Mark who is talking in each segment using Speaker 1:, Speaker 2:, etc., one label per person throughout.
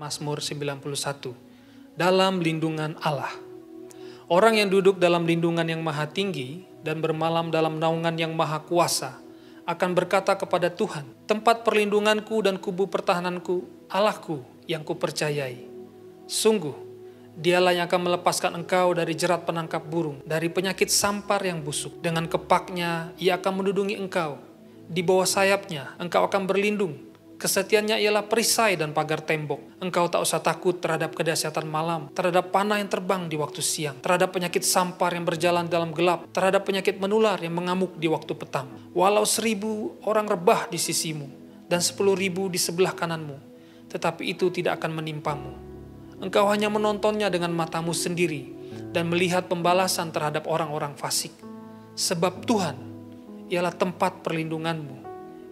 Speaker 1: Mazmur 91. Dalam lindungan Allah. Orang yang duduk dalam lindungan yang maha tinggi dan bermalam dalam naungan yang maha kuasa akan berkata kepada Tuhan, tempat perlindunganku dan kubu pertahananku, Allahku yang kupercayai. Sungguh, Dialah yang akan melepaskan engkau dari jerat penangkap burung, dari penyakit sampar yang busuk. Dengan kepaknya, Ia akan menudungi engkau. Di bawah sayapnya, engkau akan berlindung. Kesetiaannya ialah perisai dan pagar tembok. Engkau tak usah takut terhadap kedahsyatan malam, terhadap panah yang terbang di waktu siang, terhadap penyakit sampar yang berjalan dalam gelap, terhadap penyakit menular yang mengamuk di waktu petang. Walau 1000 orang rebah di sisimu dan 10.000 di sebelah kananmu, tetapi itu tidak akan menimpamu. Engkau hanya menontonnya dengan matamu sendiri dan melihat pembalasan terhadap orang-orang fasik. Sebab Tuhan ialah tempat perlindunganmu.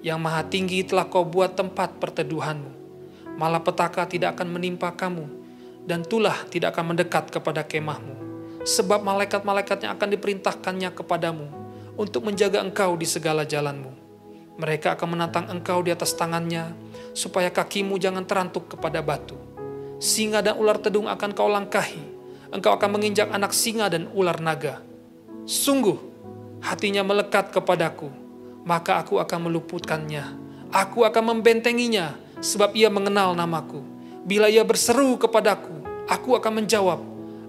Speaker 1: Yang maha tinggi telah kau buat tempat perteduhanmu. Malapetaka tidak akan menimpa kamu, dan tulah tidak akan mendekat kepada kemahmu. Sebab malaikat-malaikatnya akan diperintahkannya kepadamu, untuk menjaga engkau di segala jalanmu. Mereka akan menantang engkau di atas tangannya, supaya kakimu jangan terantuk kepada batu. Singa dan ular tedung akan kau langkahi, engkau akan menginjak anak singa dan ular naga. Sungguh, hatinya melekat kepadaku, maka aku akan meluputkannya. Aku akan membentenginya, sebab ia mengenal namaku. Bila ia berseru kepadaku, aku akan menjawab.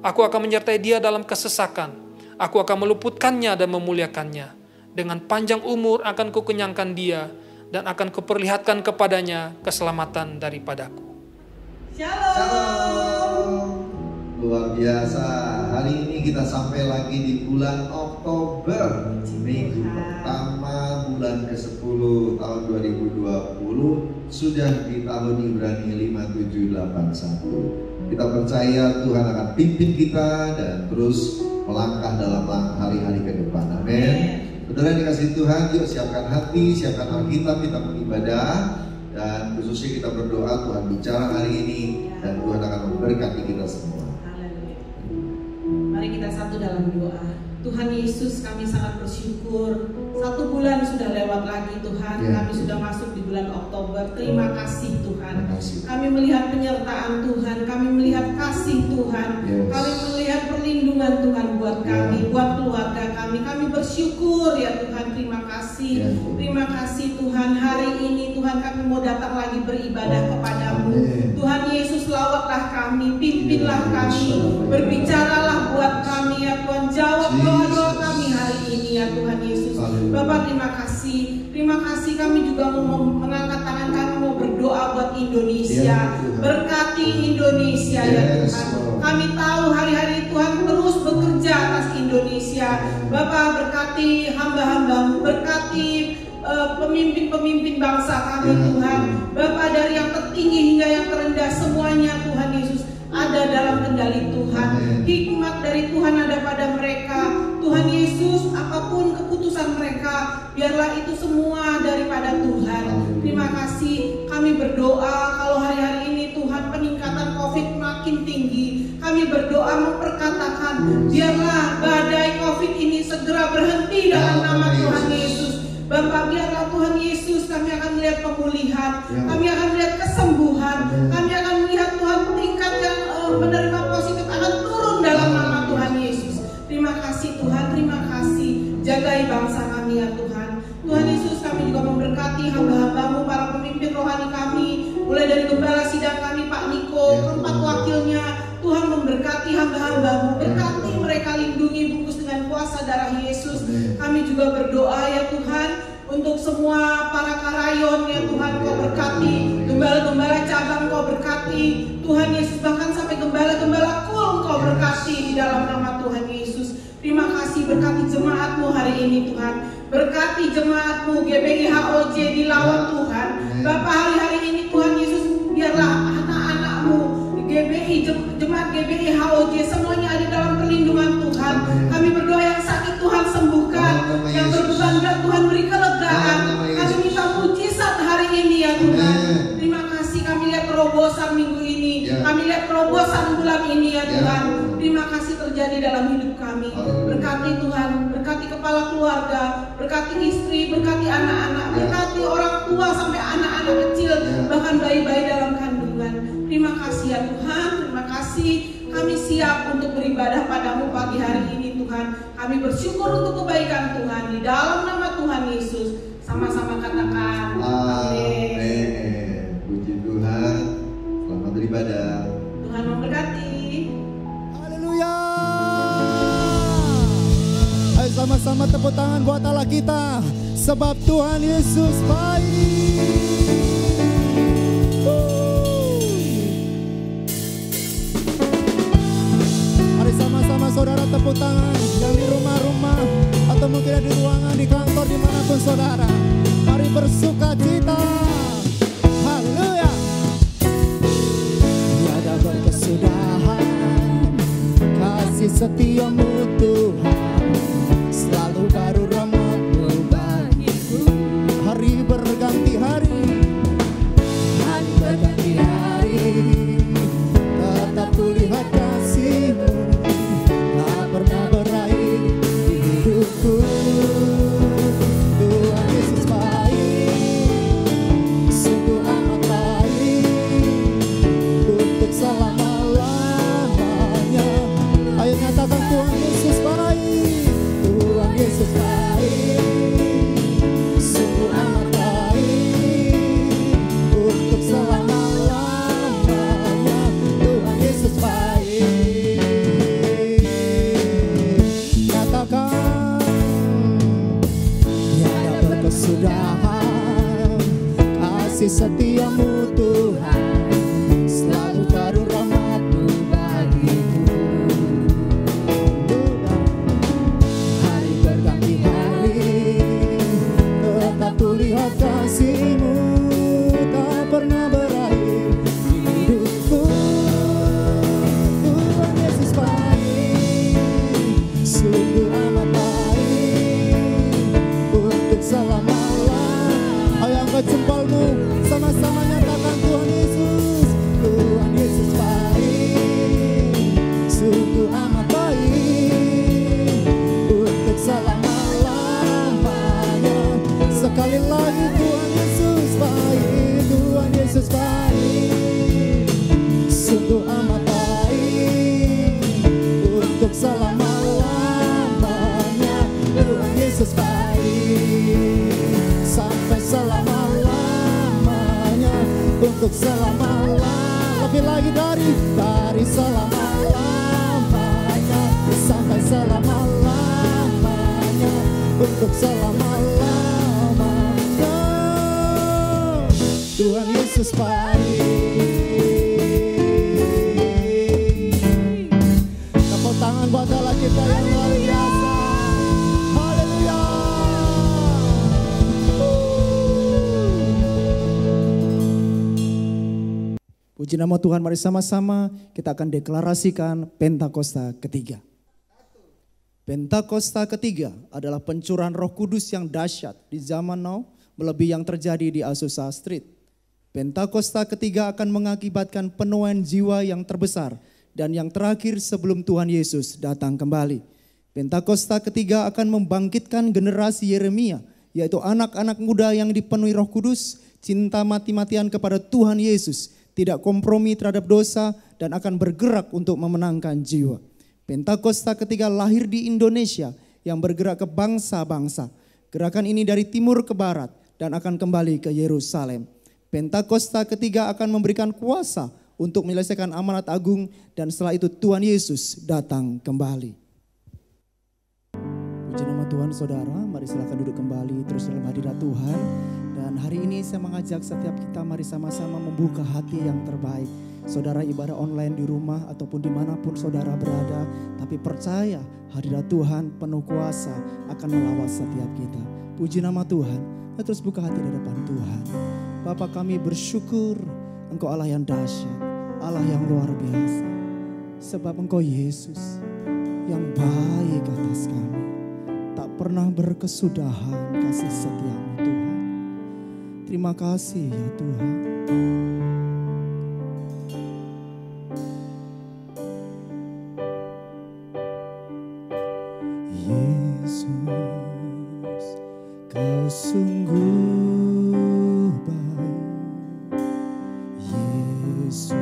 Speaker 1: Aku akan menyertai dia dalam kesesakan. Aku akan meluputkannya dan memuliakannya. Dengan panjang umur akan kukenyangkan dia, dan akan kuperlihatkan kepadanya keselamatan daripadaku.
Speaker 2: Shalom. Luar biasa. Hari ini kita sampai lagi di bulan Oktober, minggu pertama bulan ke-10 tahun 2020, sudah di tahun Ibrani 5781. Kita percaya Tuhan akan pimpin kita dan terus melangkah dalam hari-hari ke depan. Amin. Saudara yang dikasihi Tuhan, yuk siapkan hati, siapkan Alkitab, kita beribadah. Dan khususnya kita berdoa Tuhan bicara hari ini, dan Tuhan akan memberkati kita semua.
Speaker 3: Mari kita satu dalam doa. Tuhan Yesus, kami sangat bersyukur. 1 bulan sudah lewat lagi Tuhan. Kami sudah masuk di bulan Oktober. Terima kasih Tuhan. Kami melihat penyertaan Tuhan. Kami melihat kasih Tuhan. Kami melihat perlindungan Tuhan buat kami, buat keluarga kami. Kami bersyukur ya Tuhan. Terima kasih. Terima kasih Tuhan. Hari ini Tuhan kami mau datang lagi beribadah kepadamu. Tuhan Yesus, lawatlah kami, pimpinlah kami, berbicaralah buat kami ya Tuhan. Jawab doa-doa kami hari ini ya Tuhan Yesus. Bapak terima kasih. Terima kasih, kami juga mau mengangkat tangan kami, mau berdoa buat Indonesia. Berkati Indonesia ya Tuhan. Kami tahu hari-hari Tuhan terus bekerja atas Indonesia. Bapak berkati hamba-hambamu, berkati pemimpin-pemimpin bangsa kami Tuhan. Bapak, dari yang tertinggi hingga yang terendah, semuanya Tuhan Yesus ada dalam kendali Tuhan. Hikmat dari Tuhan ada pada mereka. Tuhan Yesus, apapun keputusan mereka, biarlah itu semua daripada Tuhan. Terima kasih. Kami berdoa kalau hari-hari ini Tuhan peningkatan COVID makin tinggi, kami berdoa memperkatakan biarlah badai COVID ini segera berhenti dalam nama Tuhan Yesus. Bapak, biarlah Tuhan Yesus, kami akan melihat pemulihan, kami akan melihat kesembuhan, kami akan melihat Tuhan tingkat yang menerima positif akan turun dalam nama Tuhan Yesus. Terima kasih Tuhan, terima kasih. Jagai bangsa kami ya Tuhan. Tuhan Yesus, kami juga memberkati hamba-hambamu, para pemimpin rohani kami, mulai dari gembala sidang kami Pak Niko, keempat wakilnya. Tuhan memberkati hamba-hambamu, berkati mereka, lindungi, bungkus dengan kuasa darah Yesus. Kami juga berdoa ya Tuhan untuk semua para karayon ya Tuhan, Kau berkati gembala-gembala cabang, Kau berkati Tuhan Yesus, bahkan sampai gembala-gembala kul Kau berkati di dalam nama Tuhan Yesus. Terima kasih, berkati jemaatmu hari ini Tuhan, berkati jemaatmu GBI HOJ di Lawan Tuhan. Bapak, hari-hari ini Tuhan Yesus, biarlah anak-anakmu GBI, jemaat GBI HOJ semuanya ada dalam perlindungan Tuhan. Kami berdoa yang sakit Tuhan sembuhkan, yang berbeban berat Tuhan beri kelegaan. Kami minta mujizat hari ini ya Tuhan. Terima kasih, kami lihat terobosan minggu ini, kami lihat terobosan bulan ini ya Tuhan. Terima kasih terjadi dalam hidup kami. Berkati Tuhan, berkati kepala keluarga, berkati istri, berkati anak-anak, berkati orang tua sampai anak-anak kecil, bahkan bayi-bayi dalam kandungan. Terima kasih ya Tuhan, terima kasih. Kami siap untuk beribadah padamu pagi hari ini Tuhan. Kami bersyukur untuk kebaikan Tuhan. Di dalam nama Tuhan Yesus, sama-sama katakan
Speaker 2: amin. Puji Tuhan. Selamat beribadah.
Speaker 3: Tuhan memberkati.
Speaker 4: Haleluya. Ayo sama-sama tepuk tangan buat Allah kita, sebab Tuhan Yesus baik. Mari sama-sama saudara tepuk tangan, yang di rumah-rumah atau mungkin di ruangan, di kantor, dimanapun saudara. Mari bersuka cita. Haleluya. Tiada berkesudahan kasih setiamu Tuhan, selalu baru rahmat-Mu bagiku. Hari berganti hari, hari berganti hari, tetap kulihat kasih-Mu, tak pernah berakhir di hidupku. Tuhan Yesus baik, sungguh amat baik, untuk selama-lamanya. Ayo nyatakan Tuhan Yesus baik, Tuhan Yesus baik, sungguh amat baik, untuk selama-lamanya. Tuhan Yesus baik. Katakan, tiada berkesudahan kasih setiamu Tuhan, selalu baru rahmat-Mu bagiku. Hari berganti hari, tetap kulihat kasih-Mu, tak pernah berakhir di hidupku. Tuhan Yesus baik, sungguh amat baik, untuk selama-lamanya. Ayo angkat jempolmu, sama-sama nyatakan Tuhan Yesus. Tuhan Yesus baik, sungguh amat baik, untuk selama-lamanya. Sekali lagi Tuhan Yesus baik, Tuhan Yesus baik, sungguh amat baik, untuk selama-lamanya. Tuhan Yesus baik, sampai selama-lamanya, untuk selama-lamanya. Lebih lagi dari selama-lamanya, sampai selama-lamanya, untuk selama-lamanya. Tuhan Yesus baik. Tepuk tangan buat Allah kita yang luar biasa. Haleluya. Puji nama Tuhan, mari sama-sama kita akan deklarasikan Pentakosta ketiga. Pentakosta ketiga adalah pencurahan Roh Kudus yang dahsyat di zaman now, melebihi yang terjadi di Azusa Street. Pentakosta ketiga akan mengakibatkan penuaian jiwa yang terbesar dan yang terakhir sebelum Tuhan Yesus datang kembali. Pentakosta ketiga akan membangkitkan generasi Yeremia, yaitu anak-anak muda yang dipenuhi Roh Kudus, cinta mati-matian kepada Tuhan Yesus, tidak kompromi terhadap dosa, dan akan bergerak untuk memenangkan jiwa. Pentakosta ketiga lahir di Indonesia yang bergerak ke bangsa-bangsa. Gerakan ini dari timur ke barat dan akan kembali ke Yerusalem. Pentakosta ketiga akan memberikan kuasa untuk menyelesaikan amanat agung, dan setelah itu Tuhan Yesus datang kembali. Puji nama Tuhan saudara, mari silakan duduk kembali terus dalam hadirat Tuhan. Dan hari ini saya mengajak setiap kita mari sama-sama membuka hati yang terbaik. Saudara ibadah online di rumah ataupun dimanapun saudara berada, tapi percaya hadirat Tuhan penuh kuasa akan melawat setiap kita. Puji nama Tuhan, terus buka hati di depan Tuhan. Bapa kami bersyukur Engkau Allah yang dahsyat, Allah yang luar biasa. Sebab Engkau Yesus yang baik atas kami, tak pernah berkesudahan kasih setia-Mu Tuhan. Terima kasih ya Tuhan. Yesus, Kau sungguh baik. Yesus,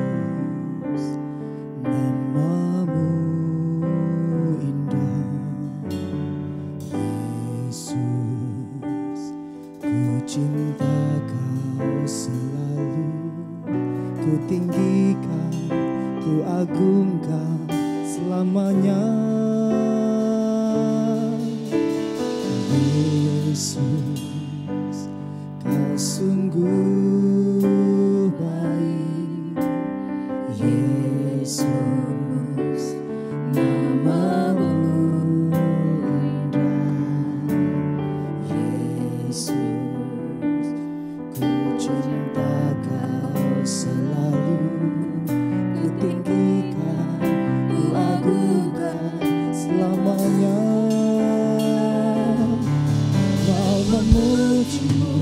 Speaker 4: cinta Kau selalu, ku tinggikan, ku agungkan selamanya. Yesus, Kau sungguh baik. Yesus, nama-Mu indah. Yesus, ku cinta Kau selalu, ku tinggikan, ku agungkan selamanya. Mau memuji-Mu,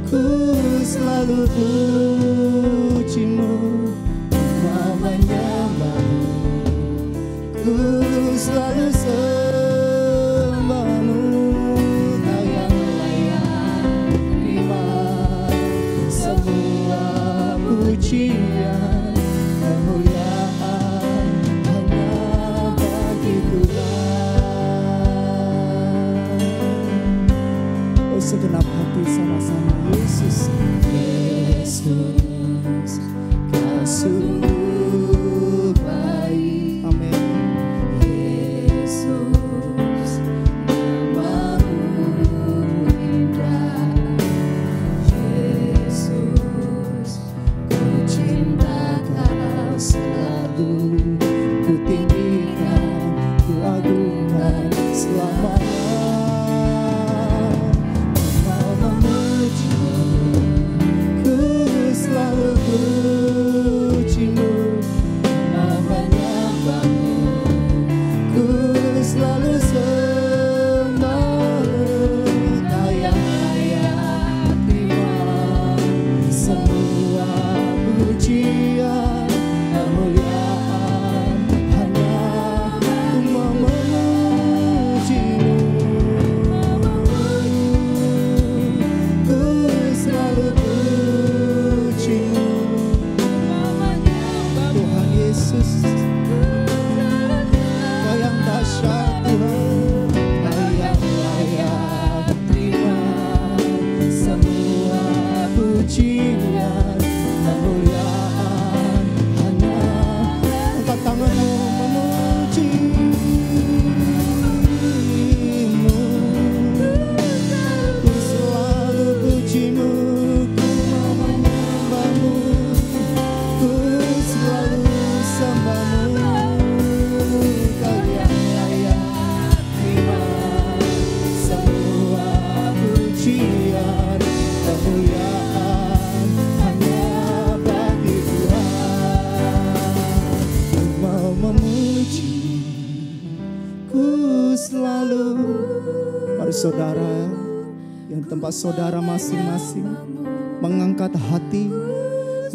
Speaker 4: ku selalu puji-Mu. Mau menyembah-Mu, ku selalu sembah-Mu. Kau yang layak terima semua pujian, kemuliaan hanya bagi Tuhan. Oh, segenap hati sama-sama Yesus. Yesus, Kau sungguh baik. Amin. Yesus, nama-Mu indah. Yesus, ku cinta Kau selalu, ku tinggikan, ku agungkan selamanya. Mau memuji-Mu, ku selalu puji-Mu. Mau menyembah-Mu, ku selalu sembah-Mu. Kau yang layak terima semua pujian, kemuliaan hanya ku mau memuji-Mu. Ku selalu puji-Mu. Tuhan Yesus, Kau yang dahsyat Tuhan, Kau yang layak terima semua pujian, kemuliaan hanya. Angkat tanganmu memuji-Mu. Ku selalu puji-Mu, ku mau menyembah-Mu, ku selalu sembah-Mu. Kau yang layak terima semua pujian, kemuliaan hanya bagi Tuhan. Ku mau memuji, ku selalu. Mari saudara, yang tempat saudara masing-masing mengangkat hati,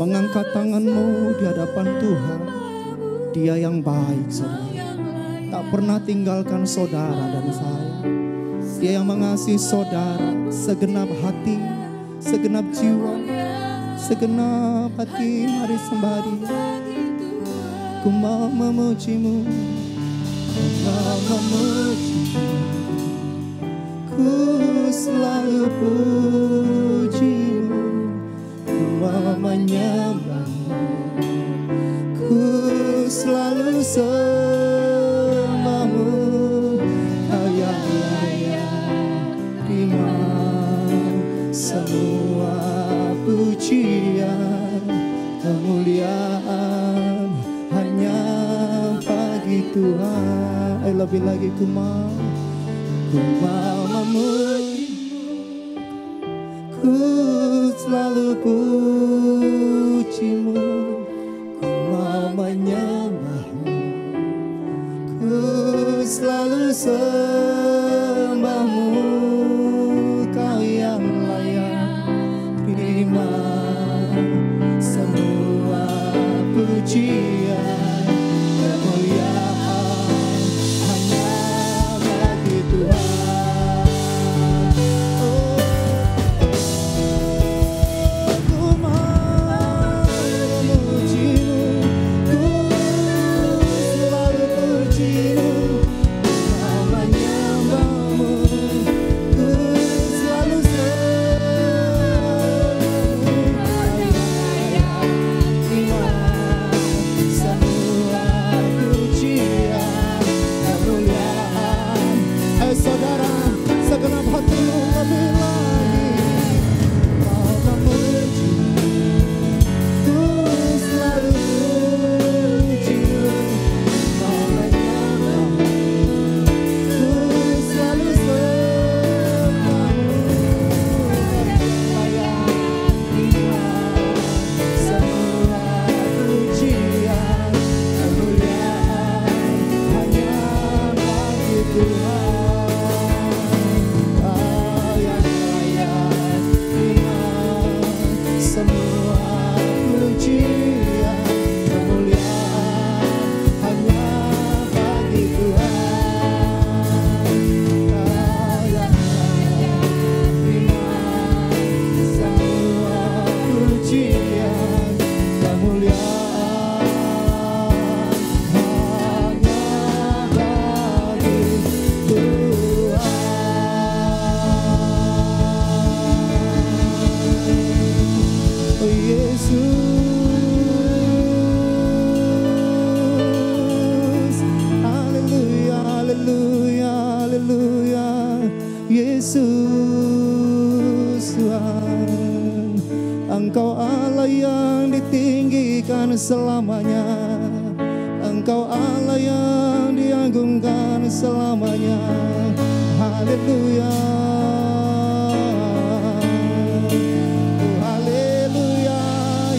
Speaker 4: mengangkat tanganmu di hadapan Tuhan. Dia yang baik, saudara, tak pernah tinggalkan saudara dan saya. Dia yang mengasihi saudara segenap hati, segenap jiwa, segenap hati. Mari sembah Dia. Ku mau memuji-Mu, ku mau memuji-Mu, ku selalu puji-Mu. Ku mau menyembah-Mu, ku selalu sembah-Mu. Kau yang layak terima semua pujian, kemuliaan hanya bagi Tuhan. Lebih lagi ku mau memuji-Mu, ku selalu puji-Mu. Ku mau menyembah-Mu, ku selalu sembah-Mu. Kau yang layak terima semua pujian, kemuliaan hanya bagi Tuhan. Oh, ku mau memuji-Mu, ku selalu puji-Mu. Namanya Yesus Tuhan. Engkau Allah yang ditinggikan selamanya, Engkau Allah yang diagungkan selamanya. Haleluya, oh haleluya,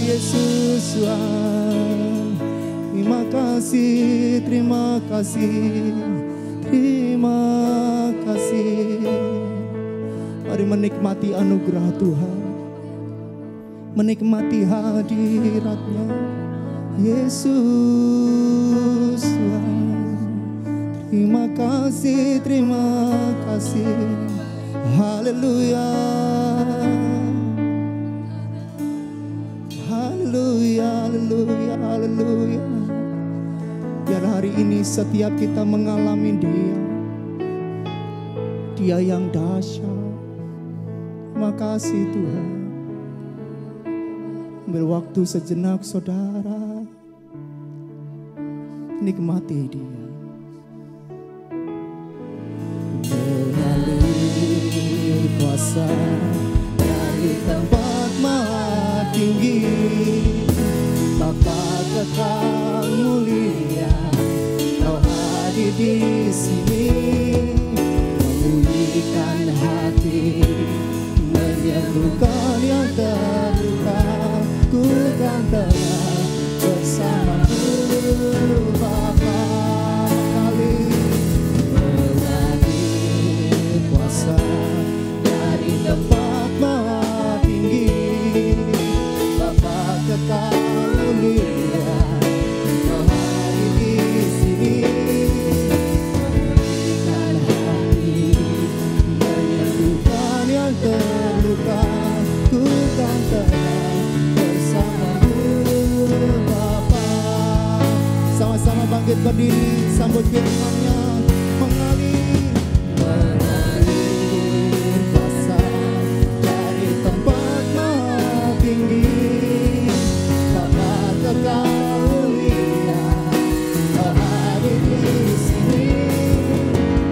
Speaker 4: Yesus Tuhan. Terima kasih, terima kasih, terima kasih. Mari menikmati anugerah Tuhan, menikmati hadirat-Nya, Yesus Tuhan. Terima kasih, terima kasih. Haleluya, haleluya, haleluya, haleluya. Biar hari ini setiap kita mengalami Dia yang dahsyat. Terima kasih Tuhan. Ambil waktu sejenak saudara, nikmati Dia. Mengalir kuasa dari tempat maha tinggi, Bapa kekal mulia, Kau hadir di sini, memulihkan hati, menyembuhkan yang terluka. Ku kan tenang bersama-Mu Bapa. Kali mengalir kuasa dari tempat maha tinggi, Bapa kekal mulia, Kau hadir di sini, memulihkan hati, menyembuhkan yang terluka. Ku kan tenang bersama-Mu Bapa. Sama-sama bangkit berdiri, sambut firman-Nya. Mengalir kuasa dari tempat maha tinggi, Bapa kekal mulia, Kau hadir di sini,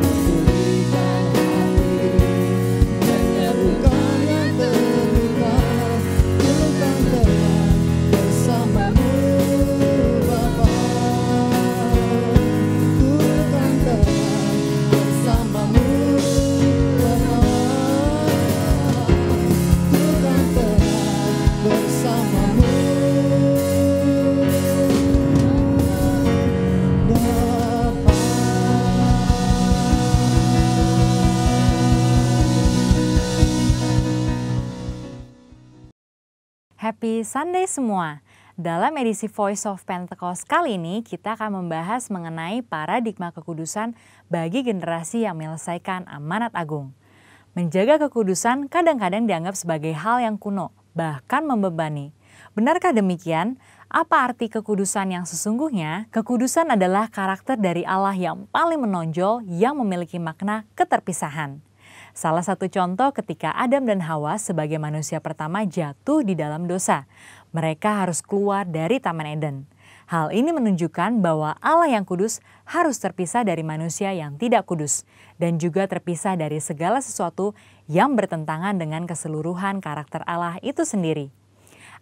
Speaker 4: memulihkan hati, menyembuhkan yang terluka. Ku kan tenang bersama-Mu Bapa. Ku kan tenang bersama-Mu Bapa. Ku kan tenang bersama-Mu Bapa.
Speaker 5: Happy Sunday semua. Dalam edisi Voice of Pentecost kali ini kita akan membahas mengenai paradigma kekudusan bagi generasi yang menyelesaikan amanat agung. Menjaga kekudusan kadang-kadang dianggap sebagai hal yang kuno, bahkan membebani. Benarkah demikian? Apa arti kekudusan yang sesungguhnya? Kekudusan adalah karakter dari Allah yang paling menonjol yang memiliki makna keterpisahan. Salah satu contoh ketika Adam dan Hawa sebagai manusia pertama jatuh di dalam dosa. Mereka harus keluar dari Taman Eden. Hal ini menunjukkan bahwa Allah yang kudus harus terpisah dari manusia yang tidak kudus. Dan juga terpisah dari segala sesuatu yang bertentangan dengan keseluruhan karakter Allah itu sendiri.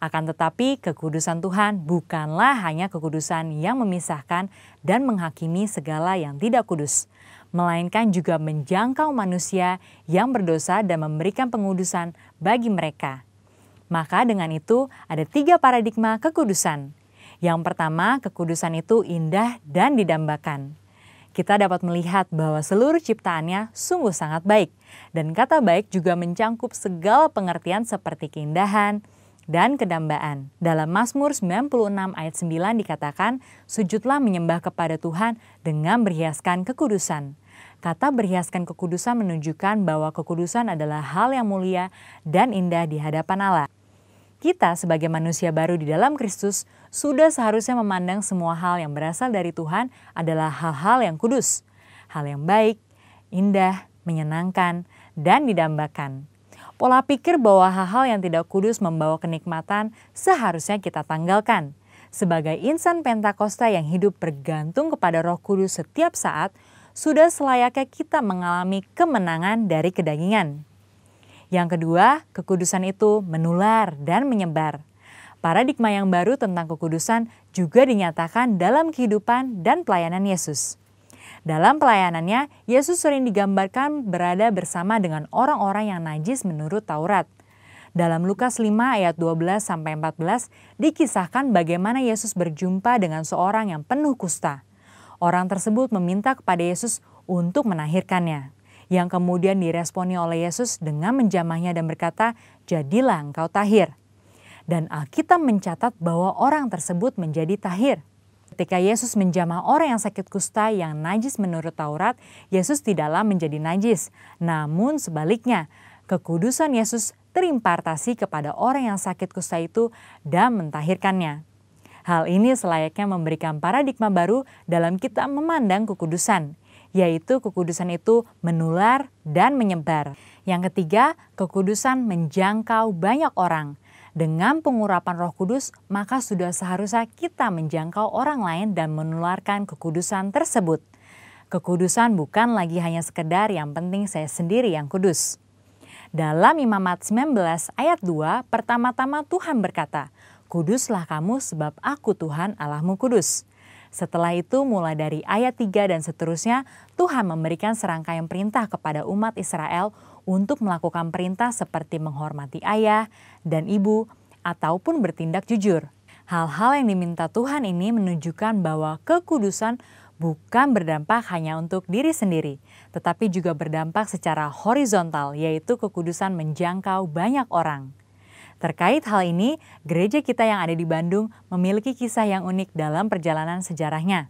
Speaker 5: Akan tetapi kekudusan Tuhan bukanlah hanya kekudusan yang memisahkan dan menghakimi segala yang tidak kudus, melainkan juga menjangkau manusia yang berdosa dan memberikan pengudusan bagi mereka. Maka dengan itu ada 3 paradigma kekudusan. Yang pertama, kekudusan itu indah dan didambakan. Kita dapat melihat bahwa seluruh ciptaannya sungguh sangat baik. Dan kata baik juga mencangkup segala pengertian seperti keindahan dan kedambaan. Dalam Mazmur 96 ayat 9 dikatakan, sujudlah menyembah kepada Tuhan dengan berhiaskan kekudusan. Kata berhiaskan kekudusan menunjukkan bahwa kekudusan adalah hal yang mulia dan indah di hadapan Allah. Kita sebagai manusia baru di dalam Kristus sudah seharusnya memandang semua hal yang berasal dari Tuhan adalah hal-hal yang kudus, hal yang baik, indah, menyenangkan, dan didambakan. Pola pikir bahwa hal-hal yang tidak kudus membawa kenikmatan seharusnya kita tanggalkan. Sebagai insan Pentakosta yang hidup bergantung kepada Roh Kudus setiap saat, sudah selayaknya kita mengalami kemenangan dari kedagingan. Yang kedua, kekudusan itu menular dan menyebar. Paradigma yang baru tentang kekudusan juga dinyatakan dalam kehidupan dan pelayanan Yesus. Dalam pelayanannya, Yesus sering digambarkan berada bersama dengan orang-orang yang najis menurut Taurat. Dalam Lukas 5 ayat 12-14 dikisahkan bagaimana Yesus berjumpa dengan seorang yang penuh kusta. Orang tersebut meminta kepada Yesus untuk menahirkannya, yang kemudian diresponi oleh Yesus dengan menjamahnya dan berkata, "Jadilah engkau tahir." Dan Alkitab mencatat bahwa orang tersebut menjadi tahir. Ketika Yesus menjamah orang yang sakit kusta yang najis menurut Taurat, Yesus tidaklah menjadi najis. Namun sebaliknya, kekudusan Yesus terimpartasi kepada orang yang sakit kusta itu dan mentahirkannya. Hal ini selayaknya memberikan paradigma baru dalam kita memandang kekudusan, yaitu kekudusan itu menular dan menyebar. Yang ketiga, kekudusan menjangkau banyak orang. Dengan pengurapan Roh Kudus, maka sudah seharusnya kita menjangkau orang lain dan menularkan kekudusan tersebut. Kekudusan bukan lagi hanya sekedar yang penting saya sendiri yang kudus. Dalam Imamat 19 ayat 2, pertama-tama Tuhan berkata, "Kuduslah kamu sebab aku Tuhan Allahmu kudus." Setelah itu mulai dari ayat 3 dan seterusnya, Tuhan memberikan serangkaian perintah kepada umat Israel untuk melakukan perintah seperti menghormati ayah dan ibu ataupun bertindak jujur. Hal-hal yang diminta Tuhan ini menunjukkan bahwa kekudusan bukan berdampak hanya untuk diri sendiri, tetapi juga berdampak secara horizontal, yaitu kekudusan menjangkau banyak orang. Terkait hal ini, gereja kita yang ada di Bandung memiliki kisah yang unik dalam perjalanan sejarahnya.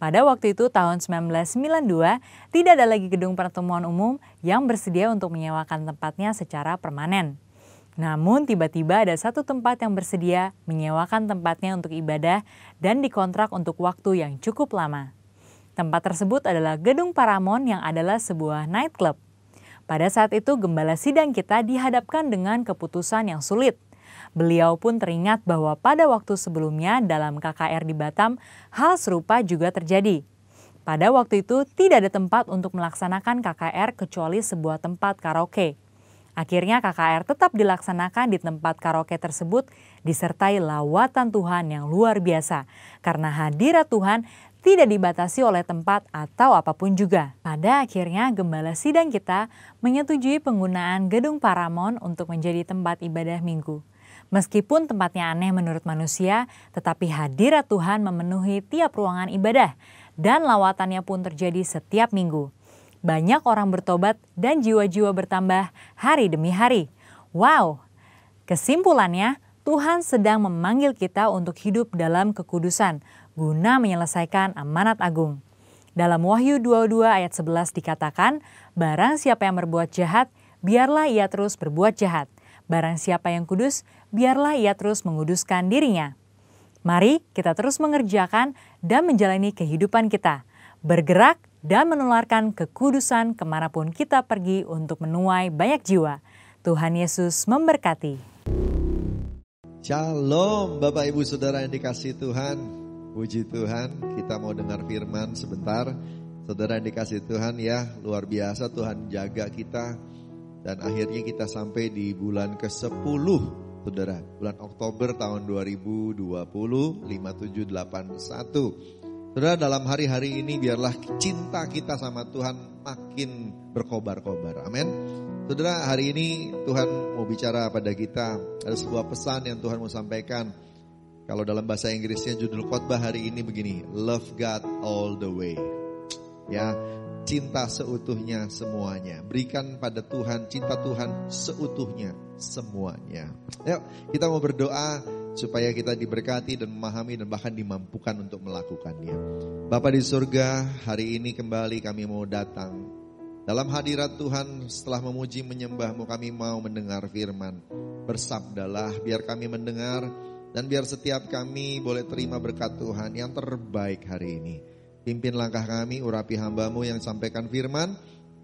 Speaker 5: Pada waktu itu tahun 1992, tidak ada lagi gedung pertemuan umum yang bersedia untuk menyewakan tempatnya secara permanen. Namun tiba-tiba ada satu tempat yang bersedia menyewakan tempatnya untuk ibadah dan dikontrak untuk waktu yang cukup lama. Tempat tersebut adalah Gedung Paramount yang adalah sebuah nightclub. Pada saat itu gembala sidang kita dihadapkan dengan keputusan yang sulit. Beliau pun teringat bahwa pada waktu sebelumnya dalam KKR di Batam, hal serupa juga terjadi. Pada waktu itu tidak ada tempat untuk melaksanakan KKR kecuali sebuah tempat karaoke. Akhirnya KKR tetap dilaksanakan di tempat karaoke tersebut disertai lawatan Tuhan yang luar biasa. Karena hadirat Tuhan tidak dibatasi oleh tempat atau apapun juga. Pada akhirnya gembala sidang kita menyetujui penggunaan Gedung Paramount untuk menjadi tempat ibadah minggu. Meskipun tempatnya aneh menurut manusia, tetapi hadirat Tuhan memenuhi tiap ruangan ibadah dan lawatannya pun terjadi setiap minggu. Banyak orang bertobat dan jiwa-jiwa bertambah hari demi hari. Wow! Kesimpulannya, Tuhan sedang memanggil kita untuk hidup dalam kekudusan guna menyelesaikan amanat agung. Dalam Wahyu 22 ayat 11 dikatakan, "Barang siapa yang berbuat jahat, biarlah ia terus berbuat jahat. Barang siapa yang kudus, biarlah ia terus menguduskan dirinya." Mari kita terus mengerjakan dan menjalani kehidupan kita, bergerak dan menularkan kekudusan kemanapun kita pergi untuk menuai banyak jiwa. Tuhan Yesus memberkati.
Speaker 2: Shalom Bapak Ibu Saudara yang dikasihi Tuhan. Puji Tuhan, kita mau dengar firman sebentar. Saudara yang dikasihi Tuhan ya, luar biasa Tuhan jaga kita. Dan akhirnya kita sampai di bulan ke-10, saudara. Bulan Oktober tahun 2020, 5781. Saudara, dalam hari-hari ini biarlah cinta kita sama Tuhan makin berkobar-kobar. Amin. Saudara, hari ini Tuhan mau bicara pada kita. Ada sebuah pesan yang Tuhan mau sampaikan. Kalau dalam bahasa Inggrisnya judul khotbah hari ini begini, Love God All the Way. Ya, cinta seutuhnya semuanya. Berikan pada Tuhan, cinta Tuhan seutuhnya semuanya. Yuk, kita mau berdoa supaya kita diberkati dan memahami dan bahkan dimampukan untuk melakukannya. Bapa di surga, hari ini kembali kami mau datang. Dalam hadirat Tuhan setelah memuji menyembah-Mu kami mau mendengar firman. Bersabdalah biar kami mendengar dan biar setiap kami boleh terima berkat Tuhan yang terbaik hari ini. Pimpin langkah kami, urapi hamba-Mu yang sampaikan firman.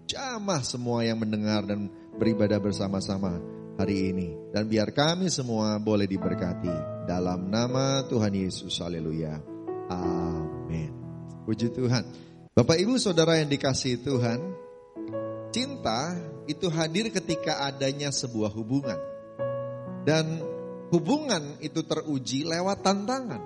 Speaker 2: Jamah semua yang mendengar dan beribadah bersama-sama hari ini. Dan biar kami semua boleh diberkati. Dalam nama Tuhan Yesus, haleluya. Amin. Puji Tuhan. Bapak Ibu Saudara yang dikasihi Tuhan, cinta itu hadir ketika adanya sebuah hubungan. Dan hubungan itu teruji lewat tantangan.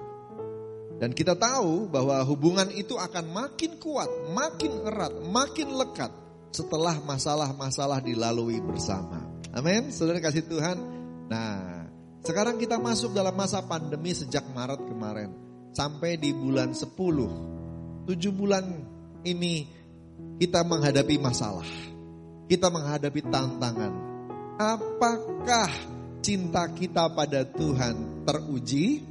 Speaker 2: Dan kita tahu bahwa hubungan itu akan makin kuat, makin erat, makin lekat setelah masalah-masalah dilalui bersama. Amin, saudara kasih Tuhan. Nah, sekarang kita masuk dalam masa pandemi sejak Maret kemarin sampai di bulan 10. 7 bulan ini kita menghadapi masalah. Kita menghadapi tantangan. Apakah cinta kita pada Tuhan teruji?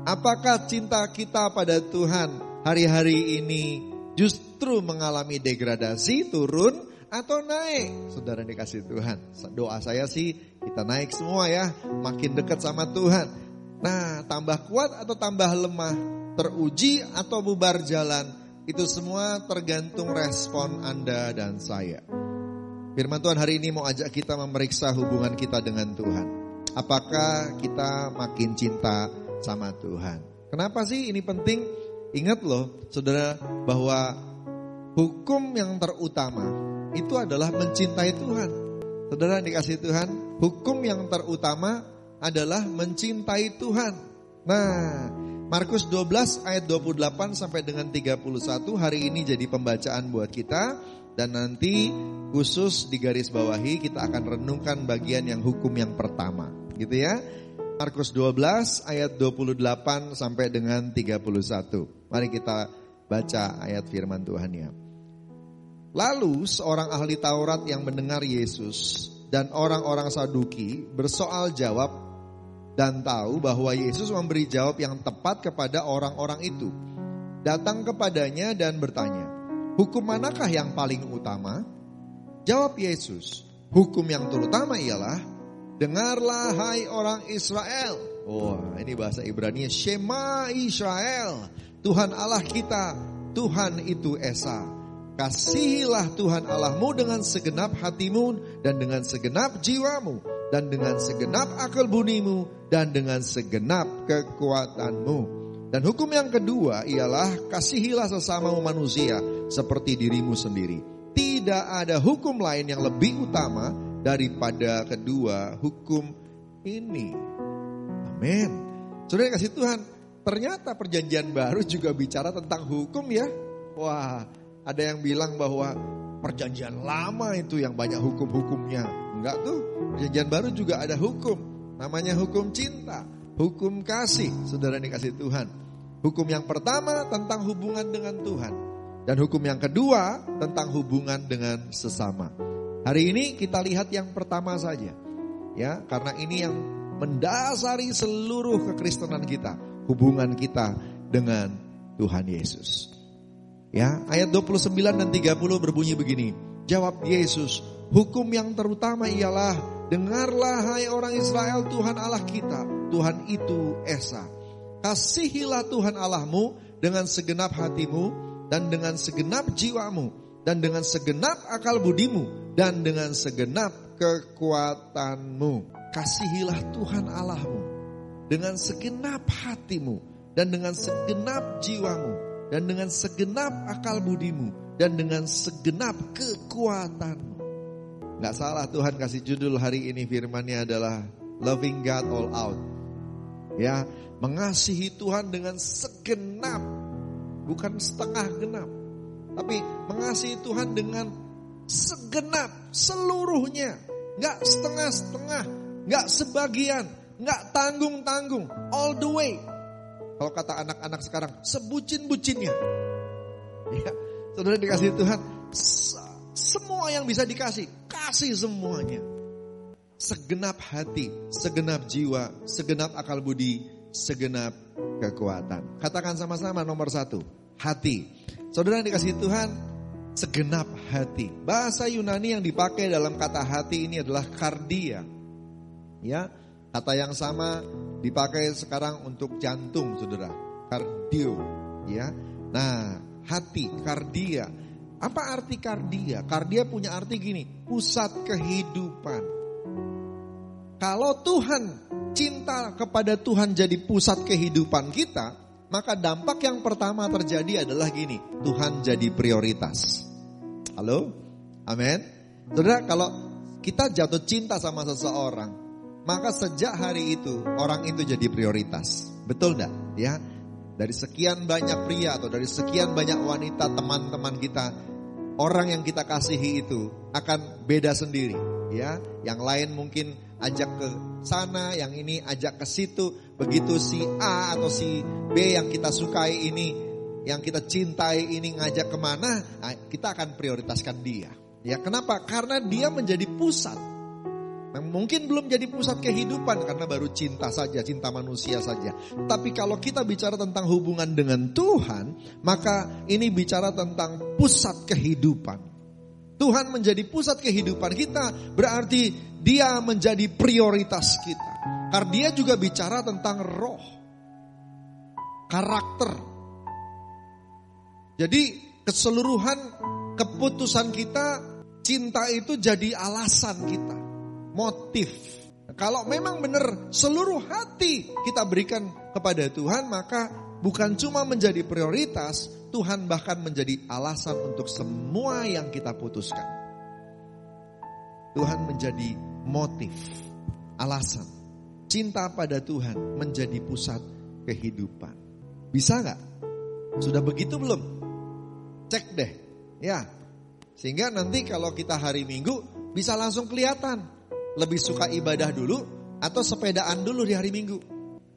Speaker 2: Apakah cinta kita pada Tuhan hari-hari ini justru mengalami degradasi, turun atau naik? Saudara dikasih Tuhan, doa saya sih kita naik semua ya, makin dekat sama Tuhan. Nah, tambah kuat atau tambah lemah, teruji atau bubar jalan, itu semua tergantung respon Anda dan saya. Firman Tuhan hari ini mau ajak kita memeriksa hubungan kita dengan Tuhan. Apakah kita makin cinta sama Tuhan? Kenapa sih ini penting? Ingat loh saudara, bahwa hukum yang terutama itu adalah mencintai Tuhan. Saudara dikasih Tuhan, hukum yang terutama adalah mencintai Tuhan. Nah, Markus 12 ayat 28 sampai dengan 31 hari ini jadi pembacaan buat kita. Dan nanti khusus di garis bawahi kita akan renungkan bagian yang hukum yang pertama. Gitu ya. Markus 12 ayat 28 sampai dengan 31. Mari kita baca ayat firman Tuhan ya. Lalu seorang ahli Taurat yang mendengar Yesus dan orang-orang Saduki bersoal jawab dan tahu bahwa Yesus memberi jawab yang tepat kepada orang-orang itu. Datang kepadanya dan bertanya, hukum manakah yang paling utama? Jawab Yesus, hukum yang terutama ialah, dengarlah hai orang Israel. Wah, ini bahasa Ibrani, Shema Israel. Tuhan Allah kita, Tuhan itu Esa. Kasihilah Tuhan Allahmu dengan segenap hatimu dan dengan segenap jiwamu dan dengan segenap akal budimu dan dengan segenap kekuatanmu. Dan hukum yang kedua ialah kasihilah sesamamu manusia seperti dirimu sendiri. Tidak ada hukum lain yang lebih utama daripada kedua hukum ini. Amin. Saudara kasih Tuhan, ternyata perjanjian baru juga bicara tentang hukum ya. Wah, ada yang bilang bahwa perjanjian lama itu yang banyak hukum-hukumnya. Enggak tuh, perjanjian baru juga ada hukum. Namanya hukum cinta, hukum kasih. Saudara dikasih Tuhan. Hukum yang pertama tentang hubungan dengan Tuhan. Dan hukum yang kedua tentang hubungan dengan sesama. Hari ini kita lihat yang pertama saja. Ya, karena ini yang mendasari seluruh kekristenan kita. Hubungan kita dengan Tuhan Yesus. Ya, ayat 29 dan 30 berbunyi begini. Jawab Yesus, hukum yang terutama ialah, dengarlah hai orang Israel, Tuhan Allah kita, Tuhan itu Esa. Kasihilah Tuhan Allahmu dengan segenap hatimu dan dengan segenap jiwamu dan dengan segenap akal budimu dan dengan segenap kekuatanmu. Kasihilah Tuhan Allahmu dengan segenap hatimu dan dengan segenap jiwamu dan dengan segenap akal budimu dan dengan segenap kekuatanmu. Gak salah Tuhan kasih judul hari ini firman-Nya adalah Loving God All Out. Ya, mengasihi Tuhan dengan segenap, bukan setengah genap, tapi mengasihi Tuhan dengan segenap, seluruhnya. Gak setengah-setengah, gak sebagian, gak tanggung-tanggung, all the way. Kalau kata anak-anak sekarang, sebucin-bucinnya. Ya, saudara dikasih Tuhan, semua yang bisa dikasih, kasih semuanya. Segenap hati, segenap jiwa, segenap akal budi, segenap kekuatan. Katakan sama-sama nomor 1, hati. Saudara yang dikasih Tuhan, segenap hati. Bahasa Yunani yang dipakai dalam kata hati ini adalah kardia. Ya, kata yang sama dipakai sekarang untuk jantung, saudara. Kardio, ya. Nah, hati, kardia. Apa arti kardia? Kardia punya arti gini, pusat kehidupan. Kalau Tuhan, cinta kepada Tuhan jadi pusat kehidupan kita, maka dampak yang pertama terjadi adalah gini, Tuhan jadi prioritas. Halo? Amin. Saudara, kalau kita jatuh cinta sama seseorang, maka sejak hari itu orang itu jadi prioritas. Betul enggak? Ya. Dari sekian banyak pria atau dari sekian banyak wanita teman-teman kita, orang yang kita kasihi itu akan beda sendiri, ya. Yang lain mungkin ajak ke sana, yang ini ajak ke situ. Begitu si A atau si B yang kita sukai ini, yang kita cintai ini ngajak kemana, kita akan prioritaskan dia. Ya, kenapa? Karena dia menjadi pusat. Mungkin belum jadi pusat kehidupan karena baru cinta saja, cinta manusia saja. Tapi kalau kita bicara tentang hubungan dengan Tuhan, maka ini bicara tentang pusat kehidupan. Tuhan menjadi pusat kehidupan kita, berarti dia menjadi prioritas kita. Karena dia juga bicara tentang roh, karakter. Jadi keseluruhan keputusan kita, cinta itu jadi alasan kita. Motif. Kalau memang benar seluruh hati kita berikan kepada Tuhan, maka bukan cuma menjadi prioritas, Tuhan bahkan menjadi alasan untuk semua yang kita putuskan. Tuhan menjadi motif, alasan. Cinta pada Tuhan menjadi pusat kehidupan. Bisa gak? Sudah begitu belum? Cek deh. Ya. Sehingga nanti kalau kita hari Minggu bisa langsung kelihatan. Lebih suka ibadah dulu atau sepedaan dulu di hari Minggu?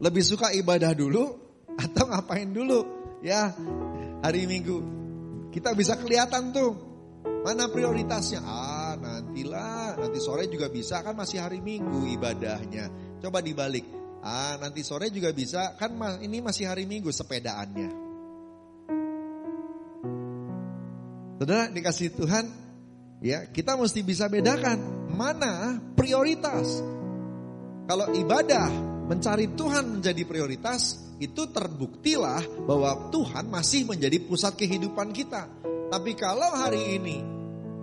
Speaker 2: Lebih suka ibadah dulu atau ngapain dulu ya hari Minggu? Kita bisa kelihatan tuh mana prioritasnya. Nantilah, nanti sore juga bisa, kan masih hari Minggu ibadahnya. Coba dibalik. Nanti sore juga bisa, kan ini masih hari Minggu sepedaannya. Saudara dikasih Tuhan, ya, kita mesti bisa bedakan mana prioritas. Kalau ibadah mencari Tuhan menjadi prioritas, itu terbuktilah bahwa Tuhan masih menjadi pusat kehidupan kita. Tapi kalau hari ini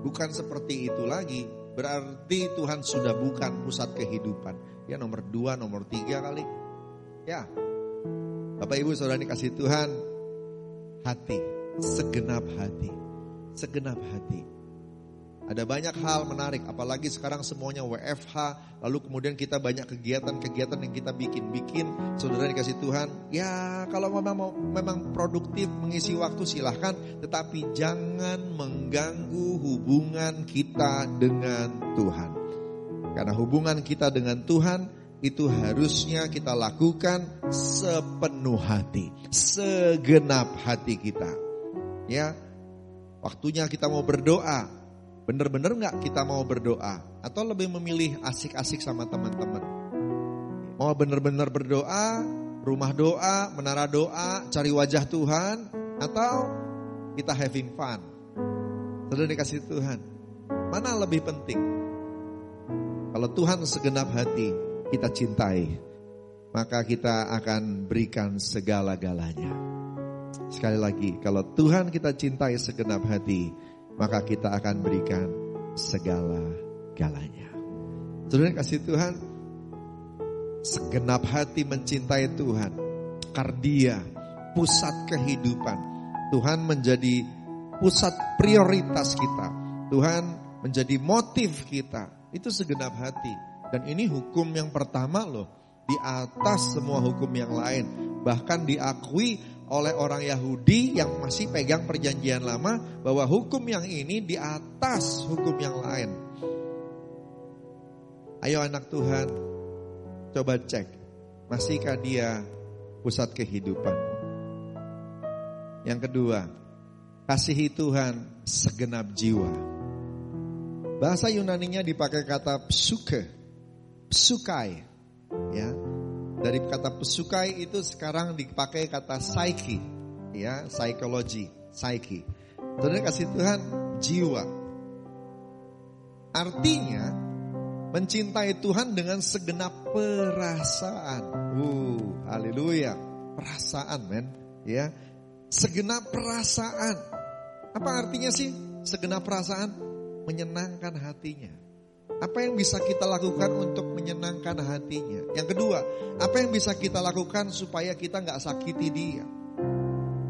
Speaker 2: bukan seperti itu lagi, berarti Tuhan sudah bukan pusat kehidupan. Ya, nomor 2, nomor 3 kali. Ya, Bapak Ibu Saudara dikasih Tuhan, hati, segenap hati, segenap hati. Ada banyak hal menarik, apalagi sekarang semuanya WFH, lalu kemudian kita banyak kegiatan-kegiatan yang kita bikin. Saudara dikasih Tuhan, ya kalau memang produktif mengisi waktu silahkan, tetapi jangan mengganggu hubungan kita dengan Tuhan. Karena hubungan kita dengan Tuhan itu harusnya kita lakukan sepenuh hati, segenap hati kita. Ya, waktunya kita mau berdoa. Bener-bener gak kita mau berdoa? Atau lebih memilih asik-asik sama teman-teman? Mau bener-bener berdoa, rumah doa, menara doa, cari wajah Tuhan? Atau kita having fun? Sudah dikasih Tuhan, mana lebih penting? Kalau Tuhan segenap hati kita cintai, maka kita akan berikan segala-galanya. Sekali lagi, kalau Tuhan kita cintai segenap hati, maka kita akan berikan segala-galanya. Saudara kasih Tuhan, segenap hati mencintai Tuhan, karena Dia pusat kehidupan. Tuhan menjadi pusat prioritas kita. Tuhan menjadi motif kita. Itu segenap hati. Dan ini hukum yang pertama loh, di atas semua hukum yang lain. Bahkan diakui oleh orang Yahudi yang masih pegang perjanjian lama, bahwa hukum yang ini di atas hukum yang lain. Ayo anak Tuhan, coba cek, masihkah dia pusat kehidupan? Yang kedua, kasihi Tuhan segenap jiwa. Bahasa Yunaninya dipakai kata psuke, psukai, ya. Dari kata pesukai itu sekarang dipakai kata psyche, ya, psikologi, psyche. Saudara kasih Tuhan, jiwa. Artinya mencintai Tuhan dengan segenap perasaan. Haleluya, perasaan, men, ya, segenap perasaan. Apa artinya sih segenap perasaan? Menyenangkan hatinya. Apa yang bisa kita lakukan untuk menyenangkan hatinya? Yang kedua, apa yang bisa kita lakukan supaya kita gak sakiti dia?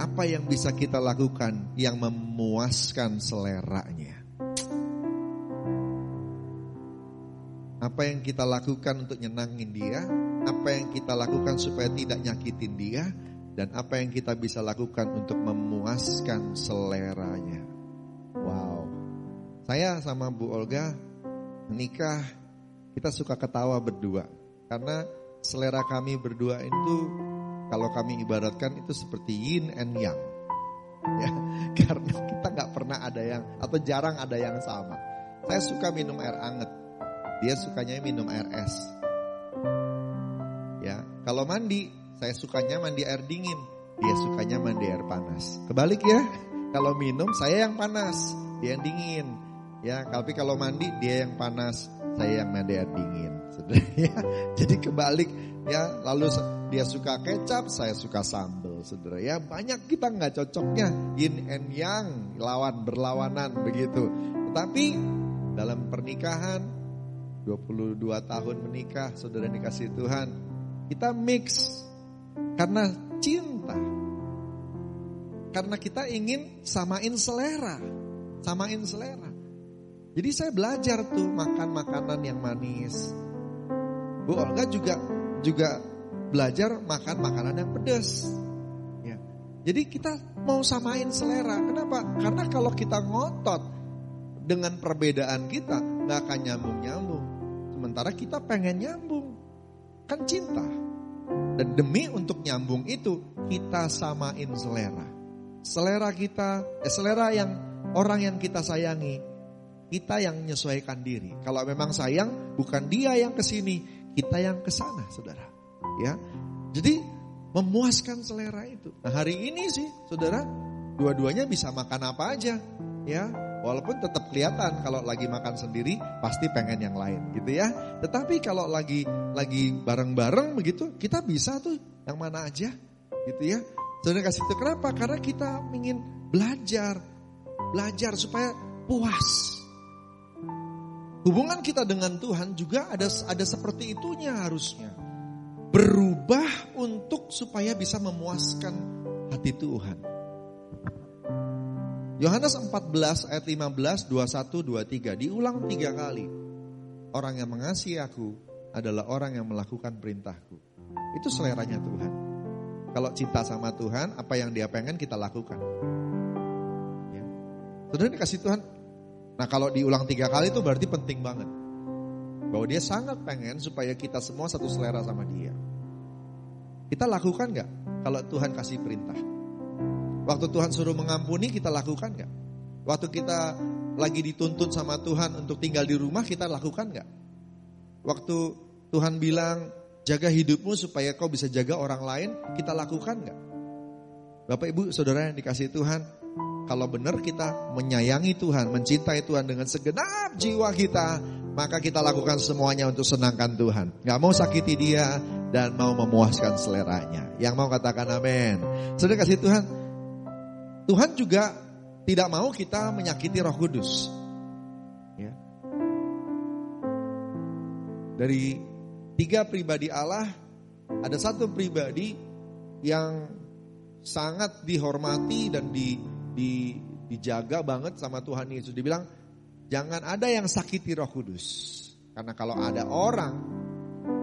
Speaker 2: Apa yang bisa kita lakukan yang memuaskan seleranya? Apa yang kita lakukan untuk nyenangin dia? Apa yang kita lakukan supaya tidak nyakitin dia? Dan apa yang kita bisa lakukan untuk memuaskan seleranya? Wow. Saya sama Bu Olga menikah, kita suka ketawa berdua. Karena selera kami berdua itu, kalau kami ibaratkan itu seperti yin and yang. Ya, karena kita gak pernah ada yang, atau jarang ada yang sama. Saya suka minum air anget, dia sukanya minum air es. Ya, kalau mandi, saya sukanya mandi air dingin, dia sukanya mandi air panas. Kebalik ya, kalau minum saya yang panas, dia yang dingin. Ya, tapi kalau mandi dia yang panas, saya yang mandi air dingin. Ya, jadi kebalik ya. Lalu dia suka kecap, saya suka sambal. Saudara ya, banyak kita nggak cocoknya, yin and yang, berlawanan begitu. Tetapi dalam pernikahan 22 tahun menikah, saudara dikasih Tuhan, kita mix karena cinta. Karena kita ingin samain selera. Jadi saya belajar tuh makan makanan yang manis. Bu Olga juga belajar makan makanan yang pedas. Ya. Jadi kita mau samain selera. Kenapa? Karena kalau kita ngotot dengan perbedaan kita, nggak akan nyambung. Sementara kita pengen nyambung, kan cinta. Dan demi untuk nyambung itu kita samain selera. Selera kita, selera yang orang yang kita sayangi, kita yang menyesuaikan diri. Kalau memang sayang, bukan dia yang kesini, kita yang kesana, saudara. Ya, jadi memuaskan selera itu. Nah hari ini sih, saudara, dua-duanya bisa makan apa aja, ya. Walaupun tetap kelihatan kalau lagi makan sendiri pasti pengen yang lain gitu ya. Tetapi kalau lagi bareng-bareng begitu, kita bisa tuh yang mana aja gitu ya. Saudara kasih itu kenapa? Karena kita ingin belajar supaya puas. Hubungan kita dengan Tuhan juga ada seperti itunya harusnya. Berubah untuk supaya bisa memuaskan hati Tuhan. Yohanes 14 ayat 15, 21, 23 diulang 3 kali. Orang yang mengasihi aku adalah orang yang melakukan perintahku. Itu seleranya Tuhan. Kalau cinta sama Tuhan, apa yang dia pengen kita lakukan. Ya. Saudara dikasih Tuhan. Nah kalau diulang 3 kali itu berarti penting banget. Bahwa dia sangat pengen supaya kita semua satu selera sama dia. Kita lakukan gak kalau Tuhan kasih perintah? Waktu Tuhan suruh mengampuni kita lakukan gak? Waktu kita lagi dituntut sama Tuhan untuk tinggal di rumah kita lakukan gak? Waktu Tuhan bilang jaga hidupmu supaya kau bisa jaga orang lain, kita lakukan gak? Bapak ibu saudara yang dikasih Tuhan, kalau benar kita menyayangi Tuhan, mencintai Tuhan dengan segenap jiwa kita, maka kita lakukan semuanya untuk senangkan Tuhan. Gak mau sakiti dia dan mau memuaskan seleranya. Yang mau katakan amin. Saudara kasih Tuhan juga tidak mau kita menyakiti Roh Kudus. Ya. Dari 3 pribadi Allah, ada 1 pribadi yang sangat dihormati dan dijaga banget sama Tuhan Yesus. Dibilang, jangan ada yang sakiti Roh Kudus. Karena kalau ada orang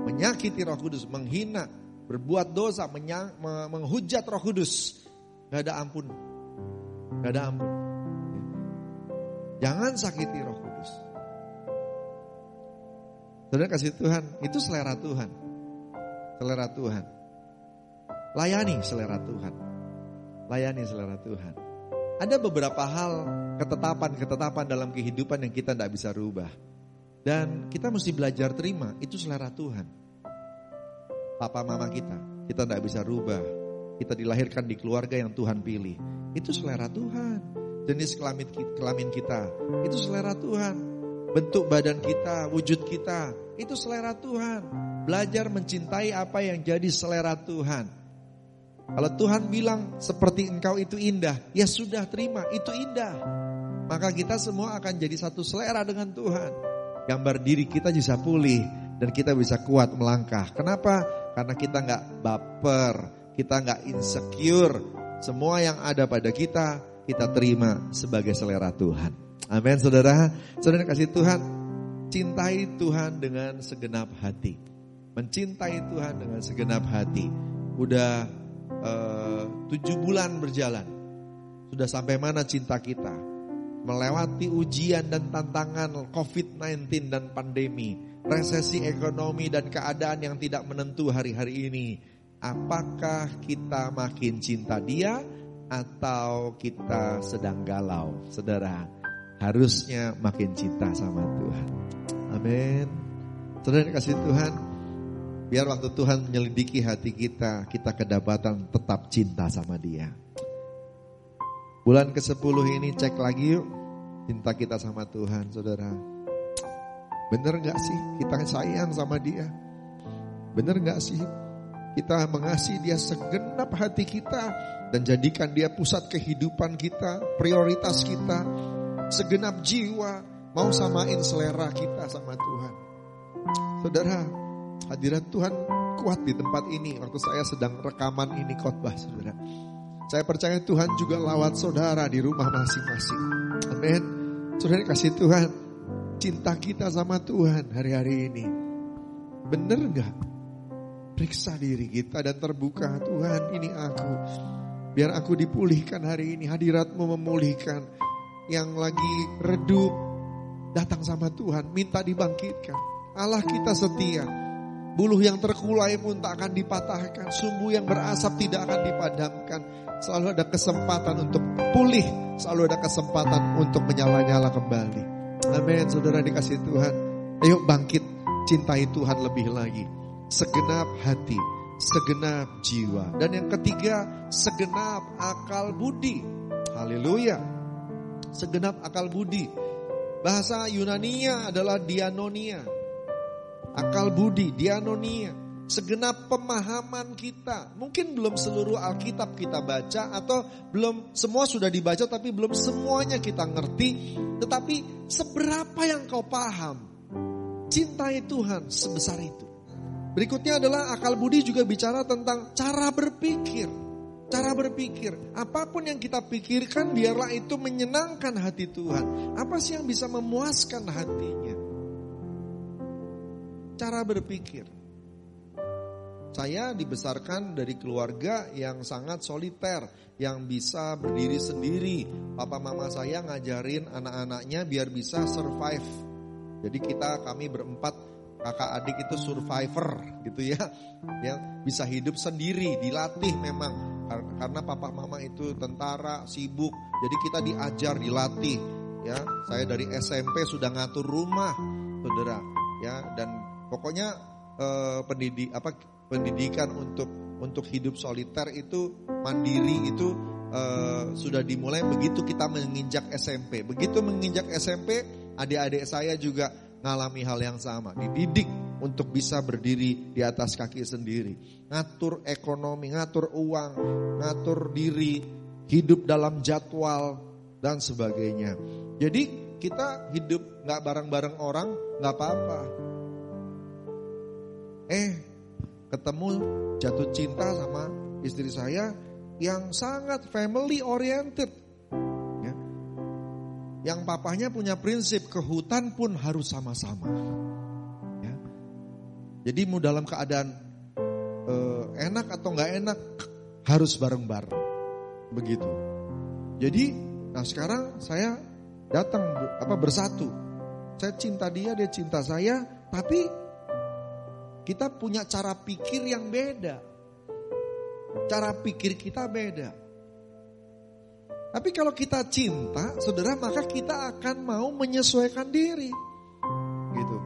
Speaker 2: menyakiti Roh Kudus, menghina, berbuat dosa, menghujat Roh Kudus, gak ada ampun. Gak ada ampun. Jangan sakiti Roh Kudus. Saudara kasih Tuhan, itu selera Tuhan. Selera Tuhan. Layani selera Tuhan. Layani selera Tuhan. Ada beberapa hal, ketetapan dalam kehidupan yang kita tidak bisa rubah. Dan kita mesti belajar terima, itu selera Tuhan. Papa mama kita tidak bisa rubah. Kita dilahirkan di keluarga yang Tuhan pilih. Itu selera Tuhan. Jenis kelamin kita, itu selera Tuhan. Bentuk badan kita, wujud kita, itu selera Tuhan. Belajar mencintai apa yang jadi selera Tuhan. Kalau Tuhan bilang seperti engkau itu indah, ya sudah terima, itu indah. Maka kita semua akan jadi satu selera dengan Tuhan. gambar diri kita bisa pulih dan kita bisa kuat melangkah. Kenapa? Karena kita gak baper, kita gak insecure. Semua yang ada pada kita terima sebagai selera Tuhan. Amin saudara. Saudara kasih Tuhan, cintai Tuhan dengan segenap hati. Mencintai Tuhan dengan segenap hati. Udah 7 bulan berjalan. Sudah sampai mana cinta kita? Melewati ujian dan tantangan COVID-19 dan pandemi, resesi ekonomi dan keadaan yang tidak menentu hari-hari ini. Apakah kita makin cinta Dia atau kita sedang galau? Saudara, harusnya makin cinta sama Tuhan. Amin. Saudara kasih Tuhan, biar waktu Tuhan menyelidiki hati kita kedapatan tetap cinta sama Dia. Bulan ke-10 ini cek lagi yuk cinta kita sama Tuhan, saudara. Bener gak sih kita sayang sama Dia? Bener gak sih kita mengasihi Dia segenap hati kita dan jadikan Dia pusat kehidupan kita, prioritas kita, segenap jiwa, mau samain selera kita sama Tuhan. Saudara, hadirat Tuhan kuat di tempat ini waktu saya sedang rekaman ini khotbah, saudara. Saya percaya Tuhan juga lawat saudara di rumah masing-masing. Amin. Saudara kasih Tuhan, cinta kita sama Tuhan hari-hari ini bener gak? Periksa diri kita dan terbuka. Tuhan, ini aku. Biar aku dipulihkan hari ini. Hadirat-Mu memulihkan. Yang lagi redup, datang sama Tuhan, minta dibangkitkan. Allah kita setia. Buluh yang terkulai pun tak akan dipatahkan. Sumbu yang berasap tidak akan dipadamkan. Selalu ada kesempatan untuk pulih. Selalu ada kesempatan untuk menyala-nyala kembali. Amin. Saudara dikasih Tuhan, ayo bangkit, cintai Tuhan lebih lagi. Segenap hati, segenap jiwa. Dan yang ketiga, segenap akal budi. Haleluya. Segenap akal budi. Bahasa Yunania adalah dianonia. Akal budi, dianonia. Segenap pemahaman kita. Mungkin belum seluruh Alkitab kita baca, atau belum semua sudah dibaca tapi belum semuanya kita ngerti. Tetapi seberapa yang kau paham, cintai Tuhan sebesar itu. Berikutnya adalah akal budi juga bicara tentang cara berpikir. Cara berpikir, apapun yang kita pikirkan biarlah itu menyenangkan hati Tuhan. Apa sih yang bisa memuaskan hatinya? Cara berpikir. Saya dibesarkan dari keluarga yang sangat soliter, yang bisa berdiri sendiri. Papa mama saya ngajarin anak-anaknya biar bisa survive. Jadi kami berempat kakak adik itu survivor gitu ya. Yang bisa hidup sendiri, dilatih memang. Karena papa mama itu tentara, sibuk. Jadi kita diajar, dilatih ya. Saya dari SMP sudah ngatur rumah, saudara ya. Dan pokoknya pendidikan untuk hidup soliter itu mandiri itu sudah dimulai begitu kita menginjak SMP. Begitu menginjak SMP, adik-adik saya juga ngalami hal yang sama, dididik untuk bisa berdiri di atas kaki sendiri, ngatur ekonomi, ngatur uang, ngatur diri, hidup dalam jadwal dan sebagainya. Jadi kita hidup gak bareng-bareng orang gak apa-apa. Ketemu jatuh cinta sama istri saya yang sangat family oriented ya. Yang papahnya punya prinsip ke hutan pun harus sama-sama ya. Jadi mau dalam keadaan enak atau gak enak harus bareng-bareng begitu. Jadi nah sekarang saya datang bersatu. Saya cinta dia cinta saya, tapi kita punya cara pikir yang beda. Cara pikir kita beda. Tapi kalau kita cinta, saudara, maka kita akan mau menyesuaikan diri. Gitu.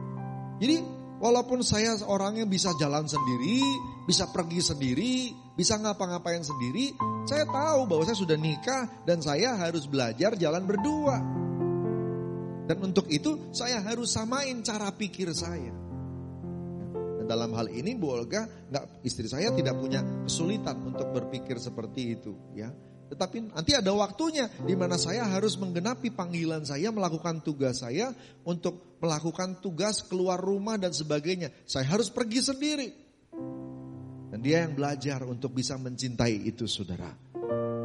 Speaker 2: Jadi walaupun saya orangnya bisa jalan sendiri, bisa pergi sendiri, bisa ngapa-ngapain sendiri, saya tahu bahwa saya sudah nikah dan saya harus belajar jalan berdua. Dan untuk itu saya harus samain cara pikir saya. Dalam hal ini Bu Olga, istri saya tidak punya kesulitan untuk berpikir seperti itu, ya. Tetapi nanti ada waktunya di mana saya harus menggenapi panggilan saya, melakukan tugas saya untuk melakukan tugas keluar rumah dan sebagainya. Saya harus pergi sendiri. Dan dia yang belajar untuk bisa mencintai itu, saudara.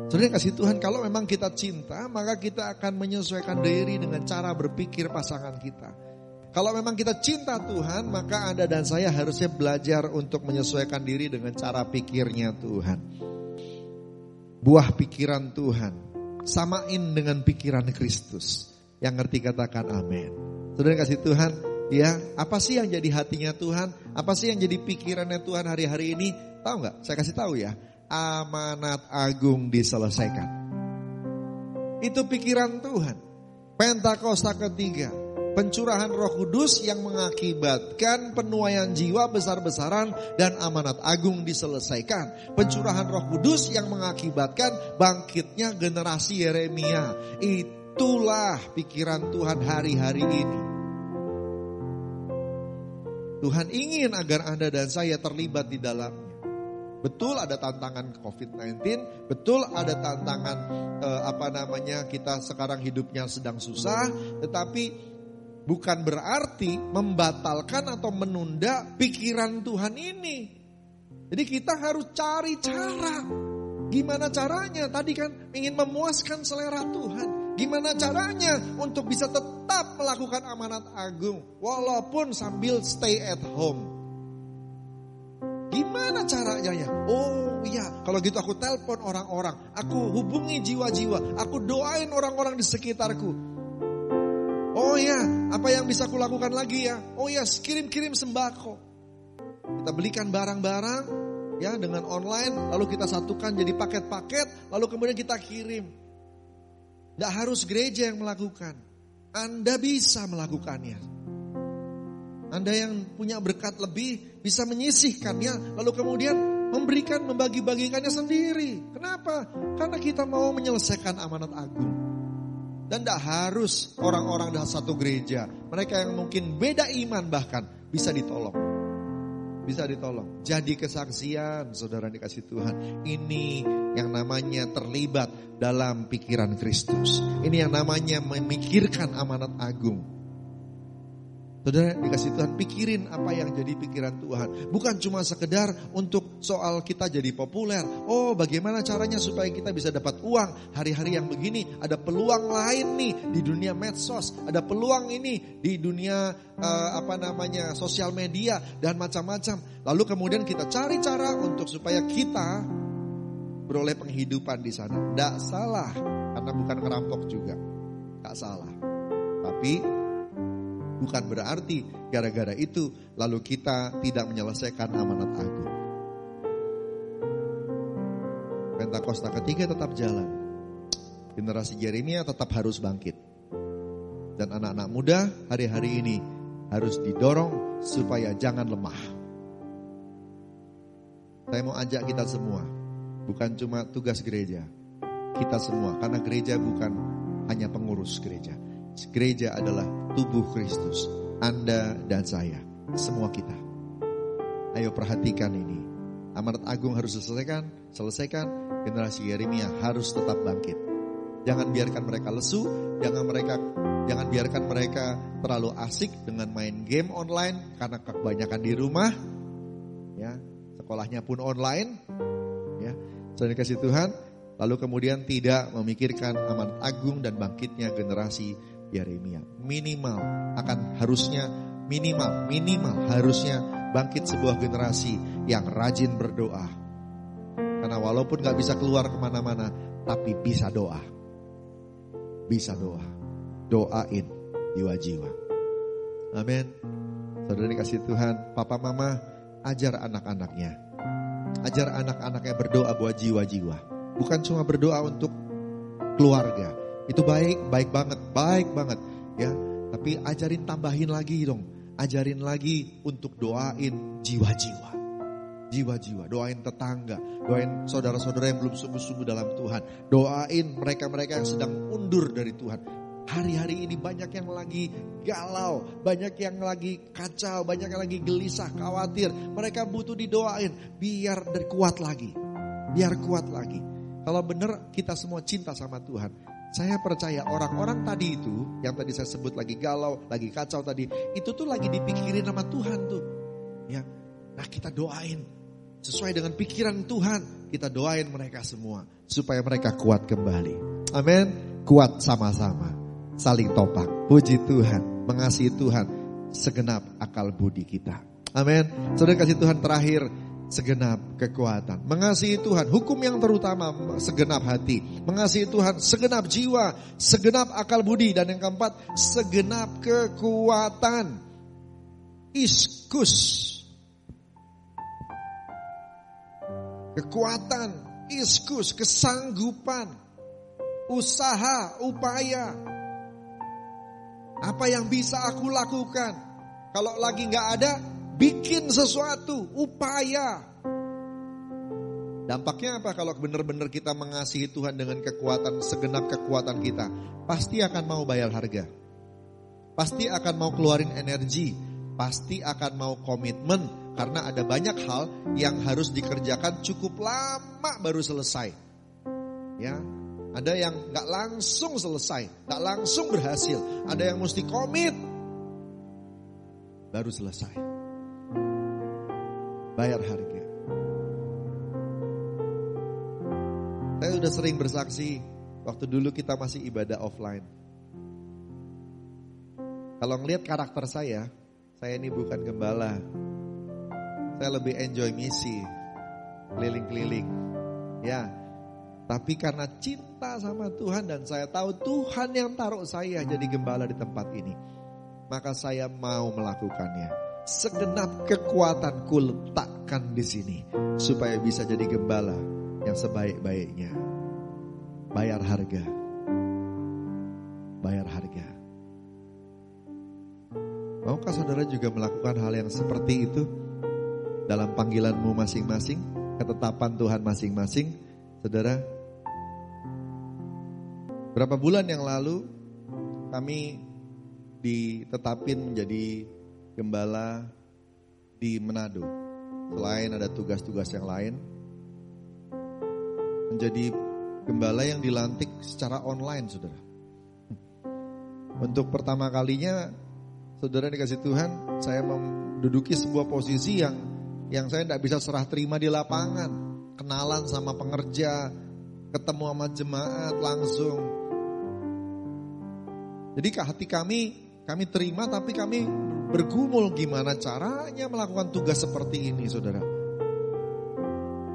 Speaker 2: Saudara kasih Tuhan, kalau memang kita cinta, maka kita akan menyesuaikan diri dengan cara berpikir pasangan kita. Kalau memang kita cinta Tuhan, maka Anda dan saya harusnya belajar untuk menyesuaikan diri dengan cara pikirnya Tuhan. Buah pikiran Tuhan samain dengan pikiran Kristus. Yang ngerti katakan amin. Saudara kasih Tuhan, ya, apa sih yang jadi hatinya Tuhan? Apa sih yang jadi pikirannya Tuhan hari-hari ini? Tahu nggak? Saya kasih tahu ya. Amanat agung diselesaikan. Itu pikiran Tuhan. Pentakosta ketiga, pencurahan Roh Kudus yang mengakibatkan penuaian jiwa besar-besaran dan amanat agung diselesaikan. Pencurahan Roh Kudus yang mengakibatkan bangkitnya generasi Yeremia. Itulah pikiran Tuhan hari-hari ini. Tuhan ingin agar Anda dan saya terlibat di dalamnya. Betul ada tantangan COVID-19, betul ada tantangan kita sekarang hidupnya sedang susah, tetapi bukan berarti membatalkan atau menunda pikiran Tuhan ini. Jadi kita harus cari cara. Gimana caranya? Tadi kan ingin memuaskan selera Tuhan. Gimana caranya untuk bisa tetap melakukan amanat agung walaupun sambil stay at home? Gimana caranya ya? Oh iya, kalau gitu aku telepon orang-orang, aku hubungi jiwa-jiwa, aku doain orang-orang di sekitarku. Oh ya, apa yang bisa aku lakukan lagi ya? Oh ya, kirim-kirim sembako. Kita belikan barang-barang ya dengan online, lalu kita satukan jadi paket-paket, lalu kemudian kita kirim. Tidak harus gereja yang melakukan. Anda bisa melakukannya. Anda yang punya berkat lebih bisa menyisihkannya, lalu kemudian membagi-bagikannya sendiri. Kenapa? Karena kita mau menyelesaikan amanat agung. Dan tidak harus orang-orang dalam satu gereja. Mereka yang mungkin beda iman bahkan bisa ditolong. Bisa ditolong. Jadi kesaksian, saudara dikasih Tuhan. Ini yang namanya terlibat dalam pikiran Kristus. Ini yang namanya memikirkan amanat agung. Saudara dikasih Tuhan, pikirin apa yang jadi pikiran Tuhan. Bukan cuma sekedar untuk soal kita jadi populer. Oh, bagaimana caranya supaya kita bisa dapat uang hari-hari yang begini. Ada peluang lain nih di dunia medsos. Ada peluang ini di dunia sosial media dan macam-macam. Lalu kemudian kita cari cara untuk supaya kita beroleh penghidupan di sana. Tidak salah, karena bukan ngerampok juga. Tidak salah. Tapi bukan berarti gara-gara itu lalu kita tidak menyelesaikan amanat agung. Pentakosta ketiga tetap jalan. Generasi Yeremia tetap harus bangkit. Dan anak-anak muda hari-hari ini harus didorong supaya jangan lemah. Saya mau ajak kita semua, bukan cuma tugas gereja, kita semua, karena gereja bukan hanya pengurus gereja. Gereja adalah tubuh Kristus. Anda dan saya, semua kita. Ayo perhatikan ini. Amanat agung harus selesaikan. Generasi Yeremia harus tetap bangkit. Jangan biarkan mereka lesu, jangan biarkan mereka terlalu asik dengan main game online karena kebanyakan di rumah. Ya, sekolahnya pun online. Ya, saya dikasih Tuhan. Lalu kemudian tidak memikirkan amanat agung dan bangkitnya generasi Yeremia. Minimal harusnya bangkit sebuah generasi yang rajin berdoa. Karena walaupun gak bisa keluar kemana-mana, tapi bisa doa. Bisa doa. Doain jiwa-jiwa. Amin. Saudara dikasih Tuhan, papa mama ajar anak-anaknya. Ajar anak-anaknya berdoa buat jiwa-jiwa. Bukan cuma berdoa untuk keluarga. Itu baik banget ya. Tapi ajarin, tambahin lagi dong. Ajarin lagi untuk doain jiwa-jiwa. Doain tetangga, doain saudara-saudara yang belum sungguh-sungguh dalam Tuhan. Doain mereka-mereka yang sedang mundur dari Tuhan. Hari-hari ini banyak yang lagi galau, banyak yang lagi kacau, banyak yang lagi gelisah, khawatir. Mereka butuh didoain biar kuat lagi. Kalau benar kita semua cinta sama Tuhan, saya percaya orang-orang tadi itu, yang tadi saya sebut lagi galau, lagi kacau tadi, itu tuh lagi dipikirin sama Tuhan tuh. Ya, nah kita doain sesuai dengan pikiran Tuhan, kita doain mereka semua supaya mereka kuat kembali. Amin. Kuat sama-sama, saling topang. Puji Tuhan, mengasihi Tuhan segenap akal budi kita. Amin. Saudara kasih Tuhan terakhir, segenap kekuatan. Mengasihi Tuhan, hukum yang terutama segenap hati. Mengasihi Tuhan segenap jiwa, segenap akal budi. Dan yang keempat, segenap kekuatan. Iskus. Kekuatan, iskus, kesanggupan, usaha, upaya. Apa yang bisa aku lakukan? Kalau lagi gak ada, bikin sesuatu, upaya. Dampaknya apa kalau benar-benar kita mengasihi Tuhan dengan kekuatan, segenap kekuatan kita? Pasti akan mau bayar harga. Pasti akan mau keluarin energi. Pasti akan mau komitmen. Karena ada banyak hal yang harus dikerjakan cukup lama baru selesai. Ya, ada yang gak langsung selesai, gak langsung berhasil. Ada yang mesti komit baru selesai. Bayar harga. Saya sudah sering bersaksi waktu dulu kita masih ibadah offline. Kalau ngelihat karakter saya ini bukan gembala. Saya lebih enjoy misi, keliling-keliling. Ya, tapi karena cinta sama Tuhan dan saya tahu Tuhan yang taruh saya jadi gembala di tempat ini, maka saya mau melakukannya. Segenap kekuatanku letakkan di sini supaya bisa jadi gembala yang sebaik-baiknya. Bayar harga. Bayar harga. Maukah saudara juga melakukan hal yang seperti itu dalam panggilanmu masing-masing, ketetapan Tuhan masing-masing? Saudara, berapa bulan yang lalu kami ditetapin menjadi gembala di Manado. Selain ada tugas-tugas yang lain, menjadi gembala yang dilantik secara online, saudara. Untuk pertama kalinya, saudara dikasih Tuhan, saya menduduki sebuah posisi yang saya tidak bisa serah terima di lapangan. Kenalan sama pengerja, ketemu sama jemaat langsung. Jadi hati kami terima, tapi kami bergumul gimana caranya melakukan tugas seperti ini, saudara.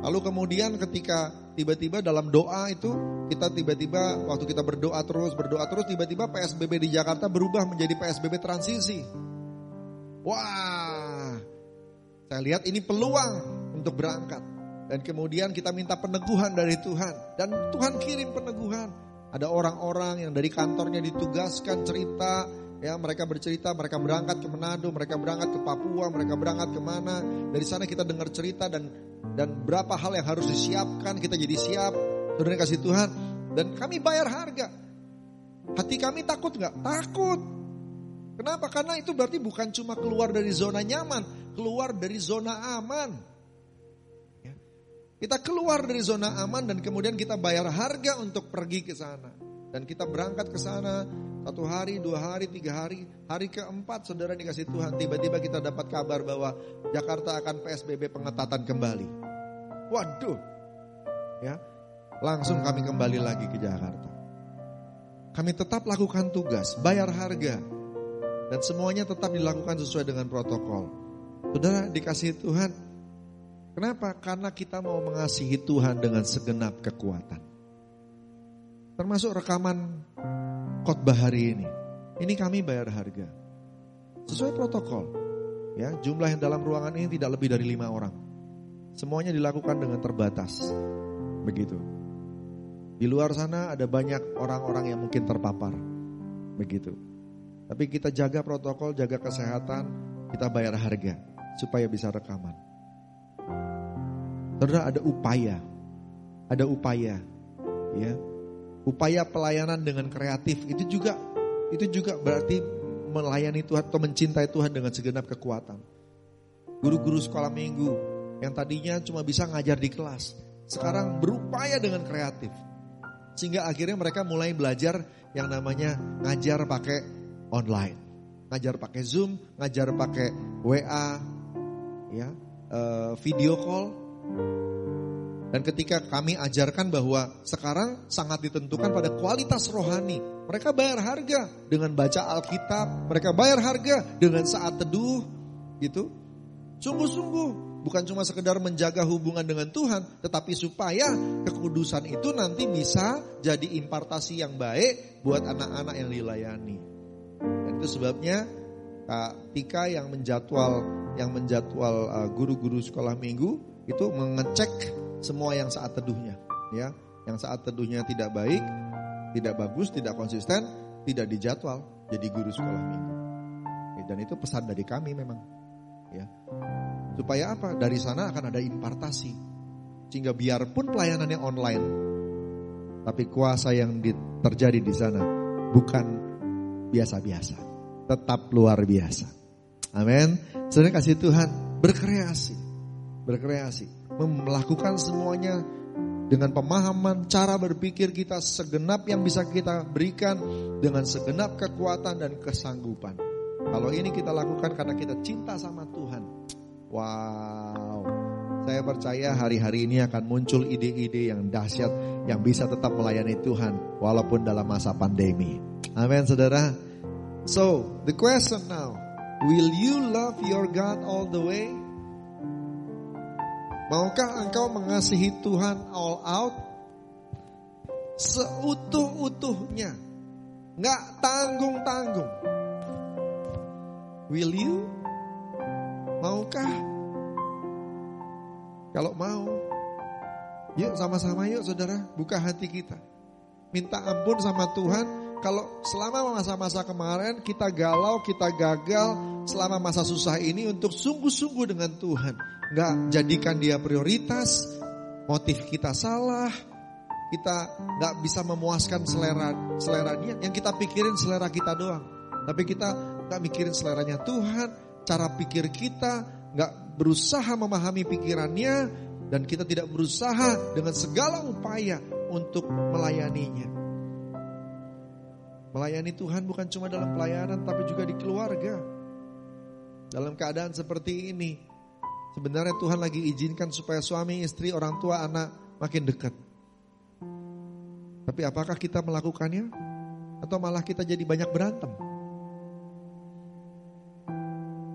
Speaker 2: Lalu kemudian ketika tiba-tiba dalam doa itu, kita tiba-tiba waktu kita berdoa terus, tiba-tiba PSBB di Jakarta berubah menjadi PSBB transisi. Wah, saya lihat ini peluang untuk berangkat. Dan kemudian kita minta peneguhan dari Tuhan. Dan Tuhan kirim peneguhan. Ada orang-orang yang dari kantornya ditugaskan cerita. Ya, mereka bercerita, mereka berangkat ke Manado, mereka berangkat ke Papua, mereka berangkat kemana. Dari sana kita dengar cerita dan berapa hal yang harus disiapkan. Kita jadi siap. Saudara kasih Tuhan. Dan kami bayar harga. Hati kami takut gak? Takut. Kenapa? Karena itu berarti bukan cuma keluar dari zona nyaman, keluar dari zona aman. Ya. Kita keluar dari zona aman dan kemudian kita bayar harga untuk pergi ke sana. Dan kita berangkat ke sana 1 hari, 2 hari, 3 hari. Hari keempat saudara dikasih Tuhan, tiba-tiba kita dapat kabar bahwa Jakarta akan PSBB pengetatan kembali. Waduh. Ya. Langsung kami kembali lagi ke Jakarta. Kami tetap lakukan tugas, bayar harga. Dan semuanya tetap dilakukan sesuai dengan protokol. Saudara dikasihi Tuhan. Kenapa? Karena kita mau mengasihi Tuhan dengan segenap kekuatan. Termasuk rekaman khotbah hari ini. Ini kami bayar harga. Sesuai protokol. Ya, jumlah yang dalam ruangan ini tidak lebih dari 5 orang. Semuanya dilakukan dengan terbatas. Begitu. Di luar sana ada banyak orang-orang yang mungkin terpapar. Begitu. Tapi kita jaga protokol, jaga kesehatan, kita bayar harga supaya bisa rekaman. Saudara, ada upaya, ya, upaya pelayanan dengan kreatif itu juga berarti melayani Tuhan atau mencintai Tuhan dengan segenap kekuatan. Guru-guru sekolah minggu yang tadinya cuma bisa ngajar di kelas, sekarang berupaya dengan kreatif. Sehingga akhirnya mereka mulai belajar yang namanya ngajar pakai online. Ngajar pakai Zoom, ngajar pakai WA, ya, video call. Dan ketika kami ajarkan bahwa sekarang sangat ditentukan pada kualitas rohani. Mereka bayar harga dengan baca Alkitab, mereka bayar harga dengan saat teduh, gitu. Sungguh-sungguh, bukan cuma sekedar menjaga hubungan dengan Tuhan, tetapi supaya kekudusan itu nanti bisa jadi impartasi yang baik buat anak-anak yang dilayani. Dan itu sebabnya Kak Tika yang menjadwal guru-guru sekolah minggu itu mengecek semua yang saat teduhnya, ya. Yang saat teduhnya tidak baik, tidak bagus, tidak konsisten, tidak dijadwal jadi guru sekolah minggu. Dan itu pesan dari kami memang, ya. Supaya apa? Dari sana akan ada impartasi. Sehingga biarpun pelayanannya online, tapi kuasa yang terjadi di sana bukan biasa-biasa, tetap luar biasa. Amin. Saudara kasih Tuhan, berkreasi, melakukan semuanya dengan pemahaman cara berpikir kita segenap yang bisa kita berikan dengan segenap kekuatan dan kesanggupan. Kalau ini kita lakukan karena kita cinta sama Tuhan. Wow, saya percaya hari-hari ini akan muncul ide-ide yang dahsyat yang bisa tetap melayani Tuhan walaupun dalam masa pandemi. Amin, saudara. So, the question now, will you love your God all the way? Maukah engkau mengasihi Tuhan all out? Seutuh-utuhnya, gak tanggung-tanggung. Will you? Maukah? Kalau mau, yuk sama-sama yuk saudara, buka hati kita. Minta ampun sama Tuhan. Kalau selama masa-masa kemarin kita galau, kita gagal, selama masa susah ini untuk sungguh-sungguh dengan Tuhan. Gak jadikan dia prioritas, motif kita salah, kita gak bisa memuaskan selera dia. Yang kita pikirin selera kita doang. Tapi kita gak mikirin seleranya Tuhan, cara pikir kita gak berusaha memahami pikirannya, dan kita tidak berusaha dengan segala upaya untuk melayaninya. Melayani Tuhan bukan cuma dalam pelayanan, tapi juga di keluarga. Dalam keadaan seperti ini, sebenarnya Tuhan lagi izinkan supaya suami, istri, orang tua, anak makin dekat. Tapi apakah kita melakukannya? Atau malah kita jadi banyak berantem?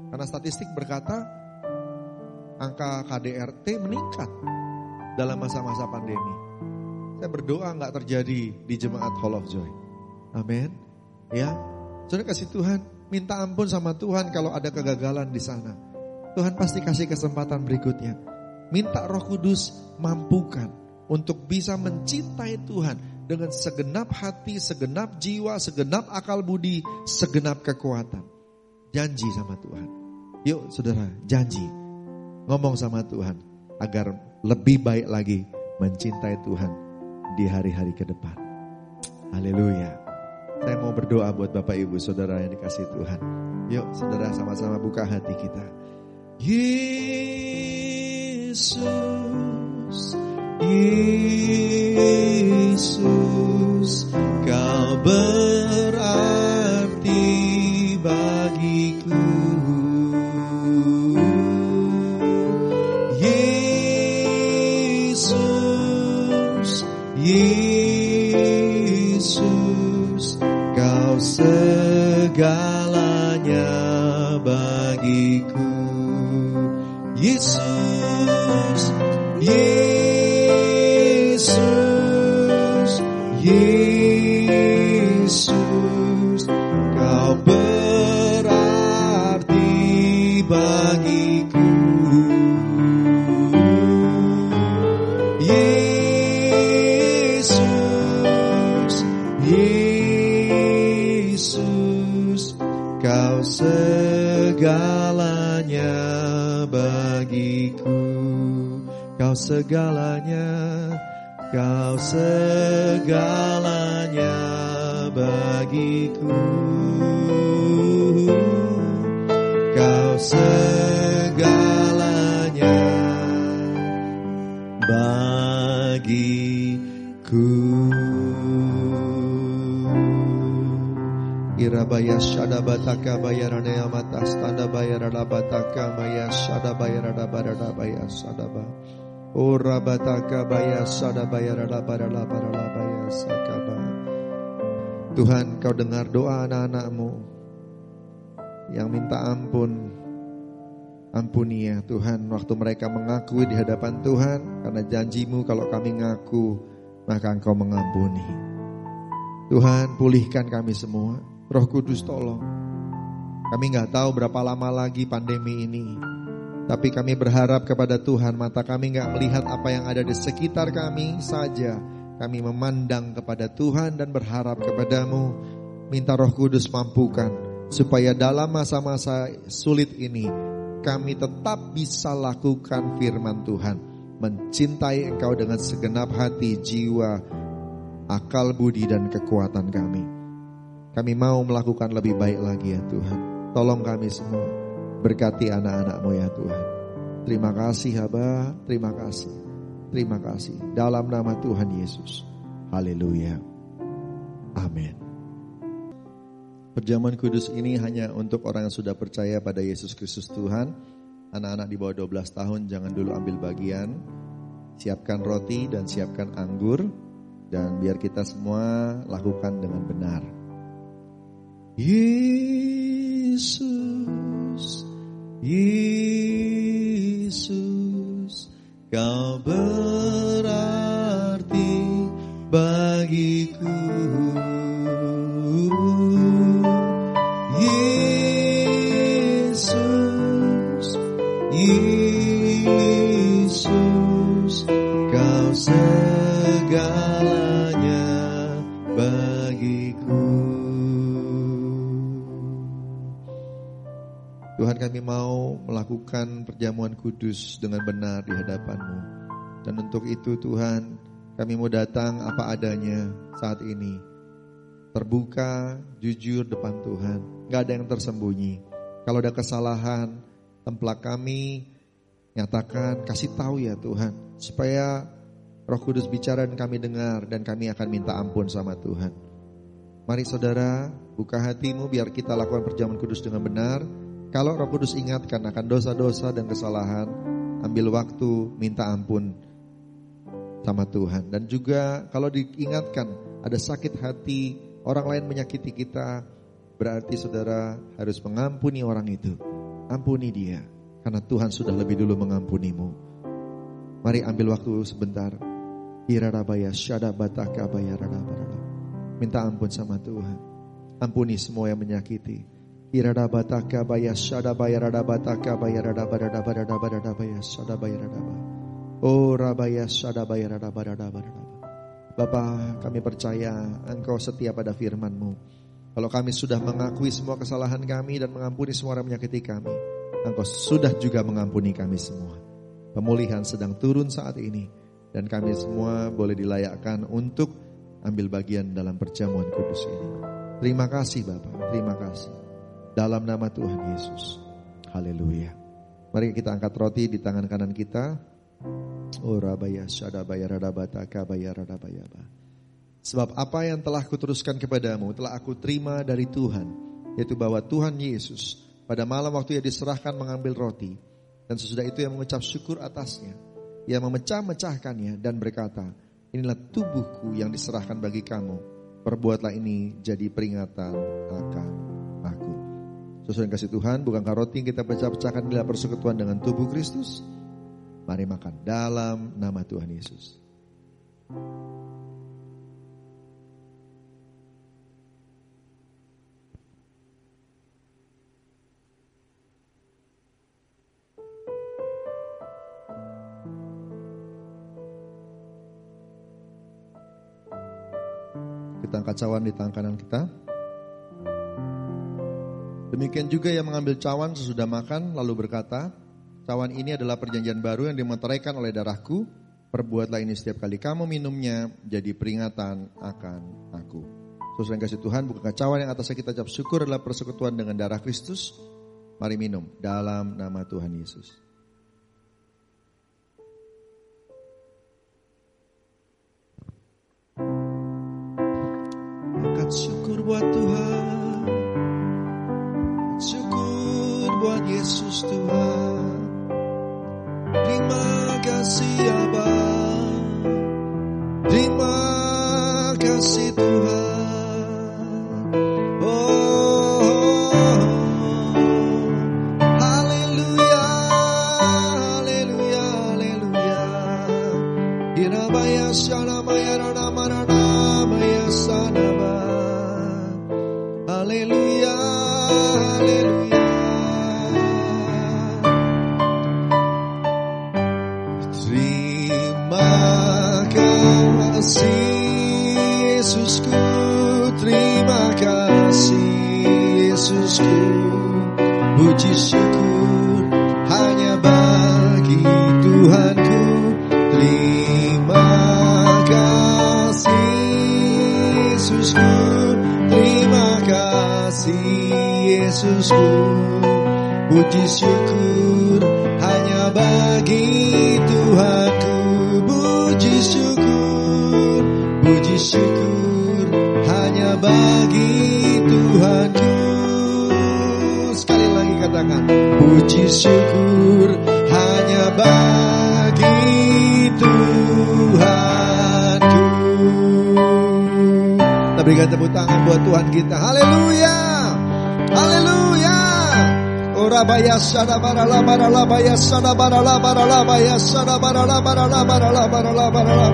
Speaker 2: Karena statistik berkata angka KDRT meningkat dalam masa-masa pandemi. Saya berdoa gak terjadi di jemaat Hall of Joy. Amin. Ya, saudara kasih Tuhan, minta ampun sama Tuhan kalau ada kegagalan di sana. Tuhan pasti kasih kesempatan berikutnya. Minta Roh Kudus mampukan untuk bisa mencintai Tuhan dengan segenap hati, segenap jiwa, segenap akal budi, segenap kekuatan. Janji sama Tuhan. Yuk saudara, janji. Ngomong sama Tuhan agar lebih baik lagi mencintai Tuhan di hari-hari ke depan. Haleluya. Saya mau berdoa buat Bapak Ibu Saudara yang dikasih Tuhan. Yuk saudara sama-sama buka hati kita. Yesus, Yesus, Kau berarti bagiku. Yesus, Yesus, Kau segalanya bagiku. Yesus, Yesus, Yesus, Kau berarti bagiku. Yesus, Yesus, Kau segalanya bagiku. Kau segalanya, Kau segalanya bagiku. Kau segalanya bagiku. bagiku. Irabaya shada bataka bayarane amatas tanda bayarada bataka baya shada bayarada barada baya sadaba. Ora bataka baya shada bayarada barada barada baya sakaba. Tuhan, Kau dengar doa anak-anak-Mu yang minta ampun. Ampuni ya Tuhan, waktu mereka mengakui di hadapan Tuhan, karena janji-Mu kalau kami ngaku, maka Engkau mengampuni. Tuhan, pulihkan kami semua. Roh Kudus tolong. Kami gak tahu berapa lama lagi pandemi ini, tapi kami berharap kepada Tuhan, mata kami gak melihat apa yang ada di sekitar kami saja. Kami memandang kepada Tuhan dan berharap kepada-Mu. Minta Roh Kudus mampukan, supaya dalam masa-masa sulit ini, kami tetap bisa lakukan firman Tuhan. Mencintai Engkau dengan segenap hati, jiwa, akal, budi, dan kekuatan kami. Kami mau melakukan lebih baik lagi ya Tuhan. Tolong kami semua. Berkati anak-anak-Mu ya Tuhan. Terima kasih Aba, terima kasih. Terima kasih. Dalam nama Tuhan Yesus. Haleluya. Amin. Perjamuan kudus ini hanya untuk orang yang sudah percaya pada Yesus Kristus Tuhan. Anak-anak di bawah 12 tahun jangan dulu ambil bagian. Siapkan roti dan siapkan anggur. Dan biar kita semua lakukan dengan benar. Yesus, Yesus, Kau berarti bagiku. Yesus, Yesus, Kau segalanya bagiku. Tuhan, kami mau melakukan perjamuan kudus dengan benar di hadapan-Mu. Dan untuk itu Tuhan, kami mau datang apa adanya saat ini. Terbuka, jujur depan Tuhan. Gak ada yang tersembunyi. Kalau ada kesalahan, tempelak kami, nyatakan, kasih tahu ya Tuhan. Supaya Roh Kudus bicara dan kami dengar, dan kami akan minta ampun sama Tuhan. Mari saudara, buka hatimu biar kita lakukan perjamuan kudus dengan benar. Kalau Roh Kudus ingatkan akan dosa-dosa dan kesalahan, ambil waktu minta ampun sama Tuhan. Dan juga kalau diingatkan ada sakit hati, orang lain menyakiti kita, berarti saudara harus mengampuni orang itu. Ampuni dia, karena Tuhan sudah lebih dulu mengampunimu. Mari ambil waktu sebentar. Minta ampun sama Tuhan. Ampuni semua yang menyakiti. Oh rabaya shada bayarada barada barada. Bapa, kami percaya Engkau setia pada firman-Mu. Kalau kami sudah mengakui semua kesalahan kami dan mengampuni semua orang menyakiti kami, Engkau sudah juga mengampuni kami semua. Pemulihan sedang turun saat ini, dan kami semua boleh dilayakkan untuk ambil bagian dalam perjamuan kudus ini. Terima kasih Bapa, terima kasih. Dalam nama Tuhan Yesus. Haleluya. Mari kita angkat roti di tangan kanan kita. Oh rabaya shadabaya radabataka baya radabayaba. Sebab apa yang telah kuteruskan kepadamu telah aku terima dari Tuhan, yaitu bahwa Tuhan Yesus pada malam waktu Ia diserahkan mengambil roti, dan sesudah itu Ia mengucap syukur atasnya. Ia memecah-mecahkannya dan berkata, inilah tubuhku yang diserahkan bagi kamu. Perbuatlah ini jadi peringatan akan aku. Sesuai kasih Tuhan, bukankah roti yang kita pecah-pecahkan adalah persekutuan dengan tubuh Kristus? Mari makan dalam nama Tuhan Yesus. Kita angkat cawan di tangan kanan kita. Demikian juga yang mengambil cawan sesudah makan lalu berkata, cawan ini adalah perjanjian baru yang dimeteraikan oleh darahku. Perbuatlah ini setiap kali kamu minumnya, jadi peringatan akan aku. Saudara yang kasih Tuhan, bukankah cawan yang atasnya kita ucap syukur adalah persekutuan dengan darah Kristus? Mari minum dalam nama Tuhan Yesus. buat Tuhan. Syukur buat Yesus Tuhan. Terima kasih Aba. Terima kasih Tuhan. Oh, haleluya, haleluya, haleluya. Hirabaya shanamaya ranamarana sanaba. Haleluya, haleluya. Terima kasih Yesusku, terima kasih Yesusku. Puji syukur hanya bagi Tuhanku. Terima kasih Yesusku, terima kasih Yesusku. Puji syukur hanya bagi Tuhanku. Puji syukur hanya bagi Tuhanku. Sekali lagi katakan, puji syukur hanya bagi Tuhanku. Kita berikan tepuk tangan buat Tuhan kita. Haleluya, haleluya. Orabaya sadabara bara baya sadabara bara baya sadabara bara.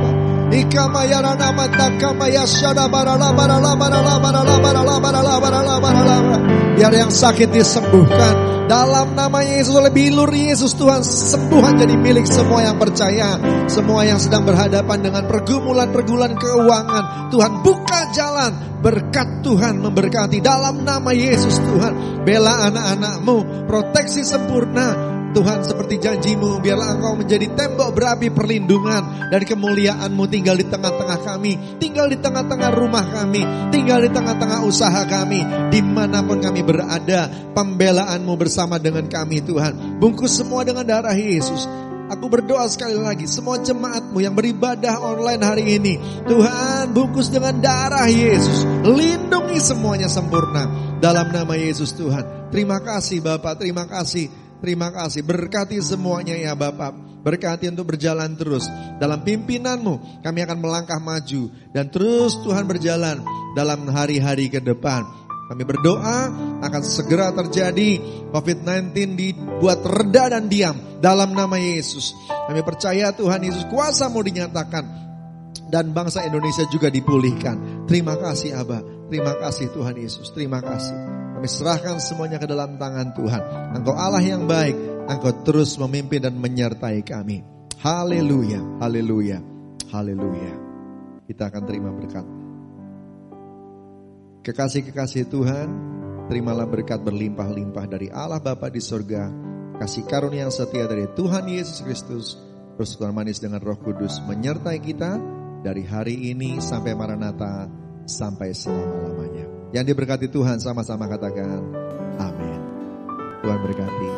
Speaker 2: Ikamayara nama takamaya sadabara bara. Biar yang sakit disembuhkan dalam nama Yesus. Oleh bilur Yesus Tuhan, sembuhan jadi milik semua yang percaya. Semua yang sedang berhadapan dengan pergumulan keuangan, Tuhan buka jalan. Berkat Tuhan memberkati dalam nama Yesus Tuhan. Bela anak-anak-Mu, proteksi sempurna Tuhan seperti janji-Mu. Biarlah Engkau menjadi tembok berapi perlindungan dan kemuliaan-Mu tinggal di tengah-tengah kami, tinggal di tengah-tengah rumah kami, tinggal di tengah-tengah usaha kami, dimanapun kami berada. Pembelaan-Mu bersama dengan kami Tuhan. Bungkus semua dengan darah Yesus. Aku berdoa sekali lagi, semua jemaat-Mu yang beribadah online hari ini, Tuhan bungkus dengan darah Yesus. Lindungi semuanya sempurna dalam nama Yesus Tuhan. Terima kasih Bapak, terima kasih. Terima kasih, berkati semuanya ya Bapak. Berkati untuk berjalan terus dalam pimpinan-Mu. Kami akan melangkah maju dan terus Tuhan berjalan dalam hari-hari ke depan. Kami berdoa akan segera terjadi COVID-19 dibuat reda dan diam dalam nama Yesus. Kami percaya Tuhan Yesus kuasa-Mu dinyatakan dan bangsa Indonesia juga dipulihkan. Terima kasih Aba, terima kasih Tuhan Yesus, terima kasih. Kami serahkan semuanya ke dalam tangan Tuhan. Engkau Allah yang baik, Engkau terus memimpin dan menyertai kami. Haleluya, haleluya, haleluya. Kita akan terima berkat. Kekasih-kekasih Tuhan, terimalah berkat berlimpah-limpah dari Allah Bapa di surga, kasih karunia yang setia dari Tuhan Yesus Kristus, persekutuan manis dengan Roh Kudus menyertai kita dari hari ini sampai Maranatha, sampai selama-lamanya. Yang diberkati Tuhan sama-sama katakan amin. Tuhan berkati.